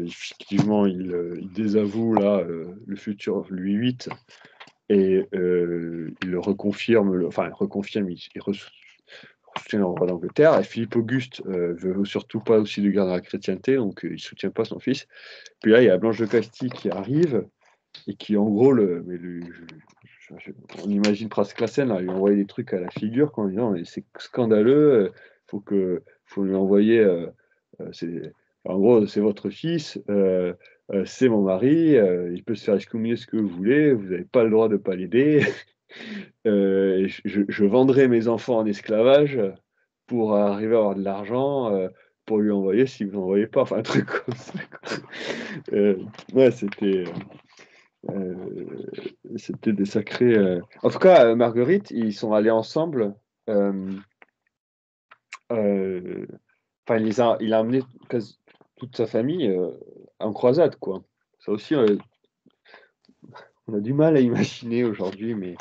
effectivement, il désavoue là le futur Louis VIII et il le reconfirme, enfin il reconfirme, il soutient le roi d'Angleterre. Et Philippe Auguste veut surtout pas aussi de guerre dans la chrétienté, donc il soutient pas son fils. Puis là, il y a Blanche de Castille qui arrive et qui, en gros, on imagine presque la scène, là, lui envoyer des trucs à la figure quand disant c'est scandaleux, faut lui envoyer. En gros, c'est votre fils, c'est mon mari, il peut se faire excommunier ce que vous voulez, vous n'avez pas le droit de ne pas l'aider. Je vendrai mes enfants en esclavage pour arriver à avoir de l'argent pour lui envoyer si vous n'envoyez pas. Enfin, un truc comme ça. Ouais, c'était des sacrés. En tout cas, Marguerite, ils sont allés ensemble. Enfin, il a amené toute sa famille en croisade, quoi. Ça aussi, on a du mal à imaginer aujourd'hui, mais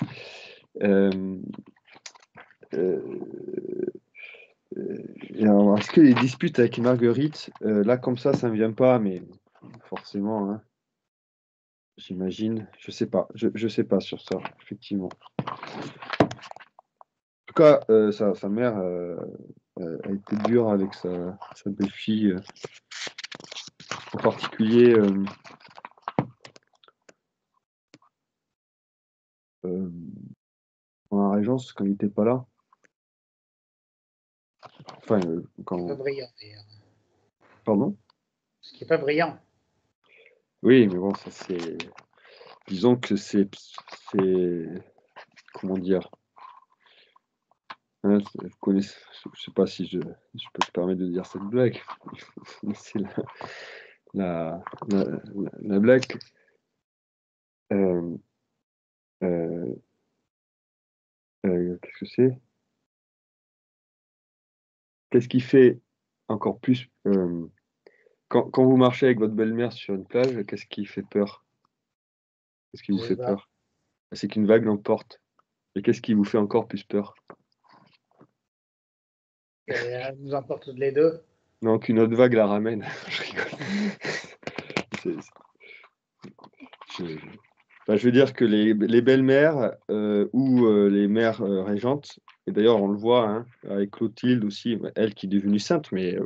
euh, est-ce que les disputes avec Marguerite, là comme ça ne me vient pas, mais forcément, hein, j'imagine, je sais pas, je sais pas sur ça, effectivement. En tout cas, sa mère a été dure avec sa belle-fille, en particulier dans la Régence quand il n'était pas là. Enfin, quand.
Pas brillant, d'ailleurs.
Pardon?
Ce qui n'est pas brillant.
Oui, mais bon, ça c'est. Disons que c'est. Comment dire? Hein, je ne sais pas si je peux me permettre de dire cette blague. C'est la blague. Euh, qu'est-ce que c'est? Qu'est-ce qui fait encore plus. Quand vous marchez avec votre belle-mère sur une plage, qu'est-ce qui fait peur? Qu'est-ce qui vous fait peur? C'est qu'une vague l'emporte. Et qu'est-ce qui vous fait encore plus peur?
Elle nous emporte toutes les deux.
Non, qu'une autre vague la ramène. Je rigole. Je veux dire que les belles-mères ou les mères régentes, et d'ailleurs on le voit hein, avec Clotilde aussi, elle qui est devenue sainte, mais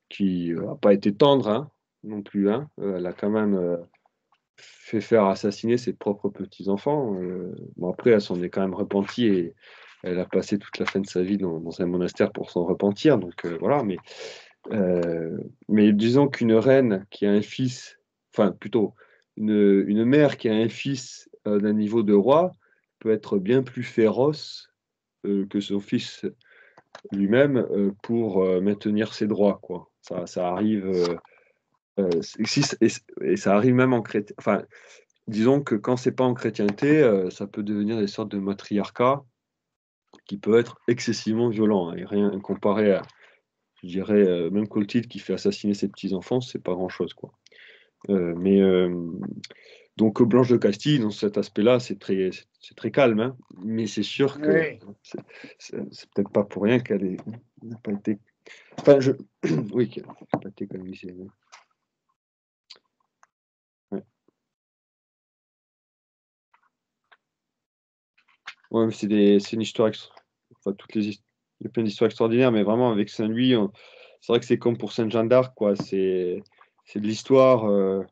qui n'a pas été tendre hein, non plus. Hein. Elle a quand même fait faire assassiner ses propres petits-enfants. Bon, après, elle s'en est quand même repentie et elle a passé toute la fin de sa vie dans un monastère pour s'en repentir. Donc voilà, mais disons qu'une reine qui a un fils, enfin plutôt une mère qui a un fils d'un niveau de roi peut être bien plus féroce que son fils lui-même pour maintenir ses droits, quoi. Ça arrive, et ça arrive même en chrétien. Enfin, disons que quand c'est pas en chrétienté, ça peut devenir des sortes de matriarcat qui peut être excessivement violent hein, et rien comparé à, je dirais, même Clotilde qui fait assassiner ses petits-enfants, c'est pas grand-chose, quoi. Mais Donc, Blanche de Castille, dans cet aspect-là, c'est très calme, hein, mais c'est sûr que c'est peut-être pas pour rien qu'elle n'a pas été. Enfin, oui, qu'elle n'a pas été canonisée. Ouais. Ouais, mais c'est une histoire enfin, il y a plein d'histoires extraordinaires, mais vraiment avec Saint-Louis, c'est vrai que c'est comme pour Sainte-Jeanne d'Arc, quoi. C'est de l'histoire.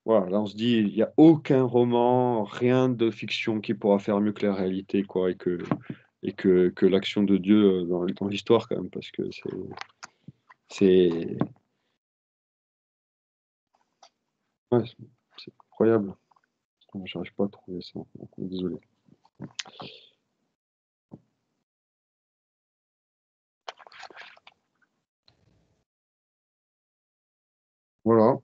Voilà, là on se dit, il n'y a aucun roman, rien de fiction qui pourra faire mieux que la réalité, quoi, et que l'action de Dieu dans l'histoire, quand même, parce que c'est ouais, c'est incroyable. J'arrive pas à trouver ça. Désolé. Voilà.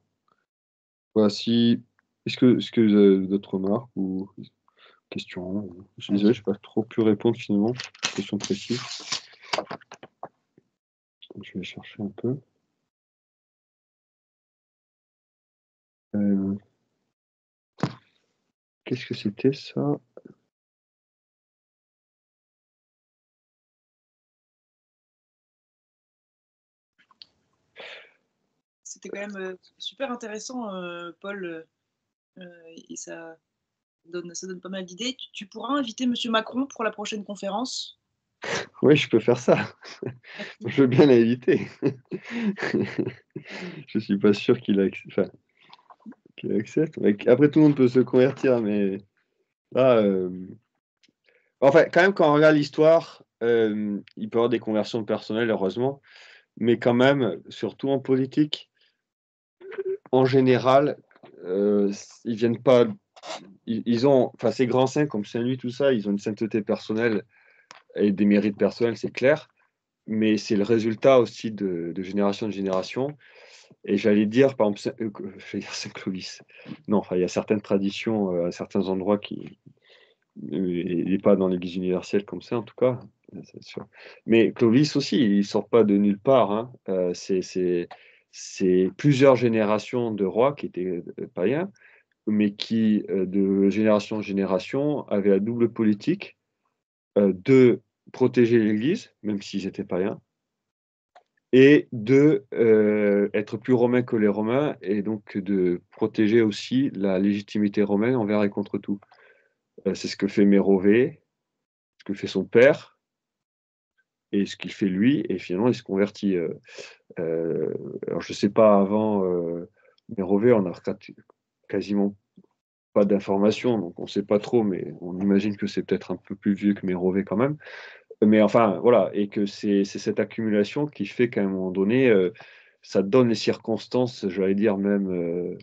Voici. Est-ce que vous avez d'autres remarques ou questions? Je suis désolé, je n'ai pas trop pu répondre finalement. Question précise. Je vais chercher un peu. Qu'est-ce que c'était ça?
C'était quand même super intéressant, Paul, et ça donne pas mal d'idées. Tu pourras inviter Monsieur Macron pour la prochaine conférence?
Oui, je peux faire ça. Je veux bien l'inviter. Je suis pas sûr qu'il accepte. Après, tout le monde peut se convertir, mais là, enfin, quand même, quand on regarde l'histoire, il peut y avoir des conversions personnelles, heureusement, mais quand même, surtout en politique, en général, ils viennent pas. Ils ont, enfin, ces grands saints comme Saint-Louis, tout ça, ils ont une sainteté personnelle et des mérites personnels, c'est clair, mais c'est le résultat aussi de génération en génération. Et j'allais dire, par exemple, j'allais dire Saint-Clovis. Non, enfin, il y a certaines traditions à certains endroits qui, et pas dans l'Église universelle comme ça, en tout cas, c'est sûr. Mais Clovis aussi, il sort pas de nulle part, hein. C'est plusieurs générations de rois qui étaient païens, mais qui, de génération en génération, avaient la double politique de protéger l'Église, même s'ils étaient païens, et de être plus romain que les Romains, et donc de protéger aussi la légitimité romaine envers et contre tout. C'est ce que fait Mérové, ce que fait son père, et ce qu'il fait lui, et finalement il se convertit. Alors je ne sais pas, avant Mérové, on n'a quasiment pas d'informations, donc on ne sait pas trop, mais on imagine que c'est peut-être un peu plus vieux que Mérové quand même. Mais enfin, voilà, et que c'est cette accumulation qui fait qu'à un moment donné, ça donne les circonstances, j'allais dire même,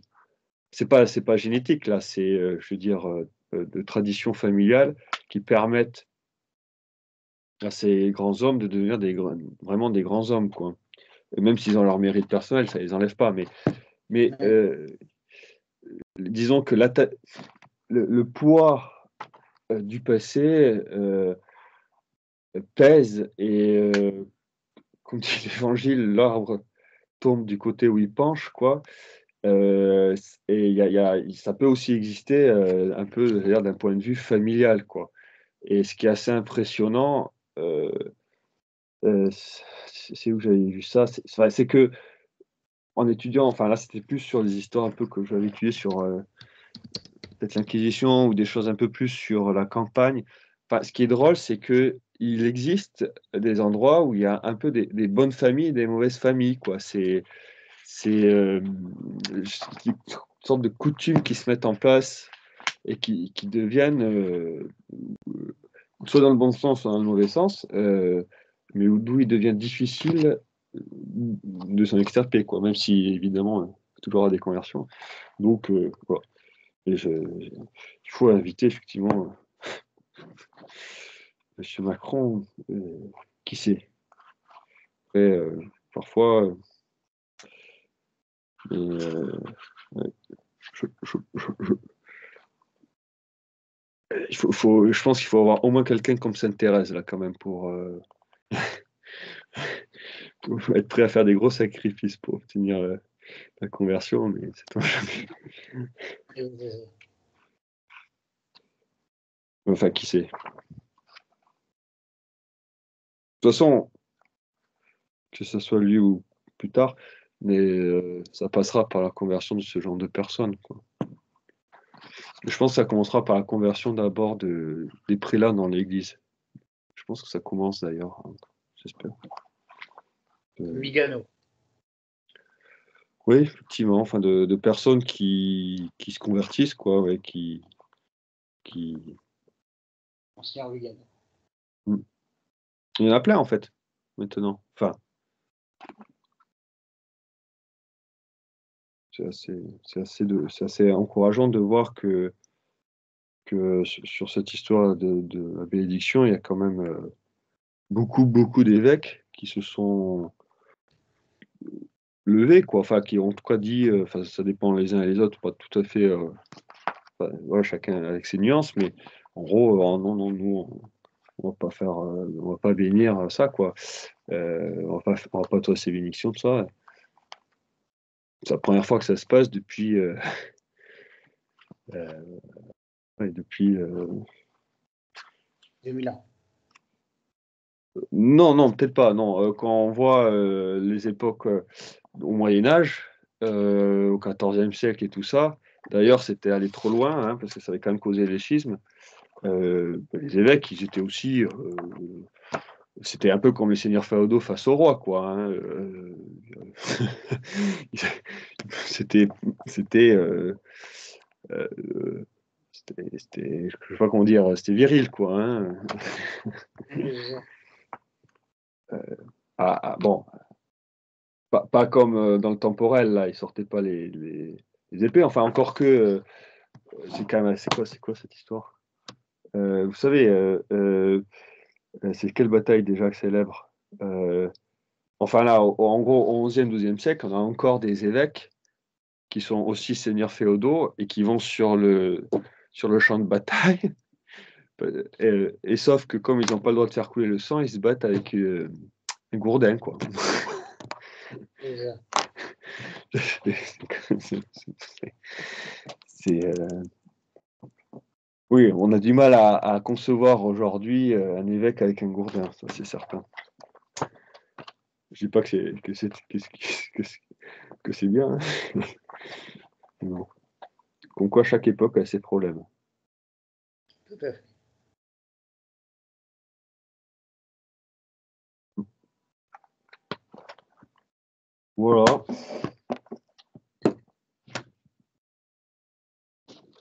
c'est pas génétique là, c'est, je veux dire, de tradition familiale qui permettent à ces grands hommes de devenir vraiment des grands hommes, quoi. Et même s'ils ont leur mérite personnel, ça les enlève pas, mais disons que le poids du passé pèse et comme dit l'Évangile, l'arbre tombe du côté où il penche, quoi. Et ça peut aussi exister un peu d'ailleurs d'un point de vue familial, quoi. Et ce qui est assez impressionnant, c'est où j'avais vu ça, c'est que en étudiant, enfin là c'était plus sur les histoires un peu que j'avais étudiées sur peut-être l'Inquisition ou des choses un peu plus sur la campagne. Enfin, ce qui est drôle, c'est que il existe des endroits où il y a un peu des bonnes familles et des mauvaises familles, quoi. C'est une sorte de coutumes qui se mettent en place et qui deviennent soit dans le bon sens, soit dans le mauvais sens, mais d'où il devient difficile de s'en extirper, quoi, même si évidemment, il faut toujours avoir des conversions. Donc, voilà. Et il faut inviter effectivement M. Macron, qui sait. Après, parfois, ouais, je pense qu'il faut avoir au moins quelqu'un comme Sainte Thérèse, là, quand même, pour être prêt à faire des gros sacrifices pour obtenir la conversion, mais c'est toi jamais. Enfin, qui sait. De toute façon, que ce soit lui ou plus tard, mais ça passera par la conversion de ce genre de personnes, quoi. Je pense que ça commencera par la conversion d'abord des prélats dans l'Église. Je pense que ça commence d'ailleurs, hein, j'espère.
Migano.
Oui, effectivement, enfin de personnes qui se convertissent, quoi, ouais, qui...
Ancien Vigano.
Il y en a plein, en fait, maintenant. Enfin, c'est assez encourageant de voir que sur cette histoire de la bénédiction, il y a quand même beaucoup d'évêques qui se sont levés, quoi, enfin, qui ont en tout cas dit, enfin, ça dépend les uns et les autres, pas tout à fait, enfin, voilà, chacun avec ses nuances, mais en gros, non, non, nous, on va pas faire, on va pas bénir ça, quoi. On va pas toi ces bénédictions, tout ça. C'est la première fois que ça se passe depuis, ouais, depuis
2000 ans.
non, non, peut-être pas. Non, quand on voit les époques au Moyen Âge, au XIVe siècle et tout ça, d'ailleurs, c'était aller trop loin, hein, parce que ça avait quand même causé les schismes. Les évêques, ils étaient aussi, c'était un peu comme les seigneurs féodaux face au roi, quoi, hein, c'était, c'était, je sais pas comment dire, c'était viril, quoi, hein. Bon, pas comme dans le temporel, là, ils sortaient pas les épées. Enfin, encore que, c'est quand même, c'est quoi cette histoire? Vous savez, c'est quelle bataille déjà célèbre? Enfin là, en gros, au XIe, XIIe siècle, on a encore des évêques qui sont aussi seigneurs féodaux et qui vont sur le champ de bataille. Et sauf que comme ils n'ont pas le droit de faire couler le sang, ils se battent avec un gourdin, quoi. Oui, on a du mal à concevoir aujourd'hui un évêque avec un gourdin, ça c'est certain. Je dis pas que c'est bien, hein. Non. Comme quoi chaque époque a ses problèmes.
Tout à fait.
Voilà.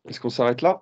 Est-ce qu'on s'arrête là?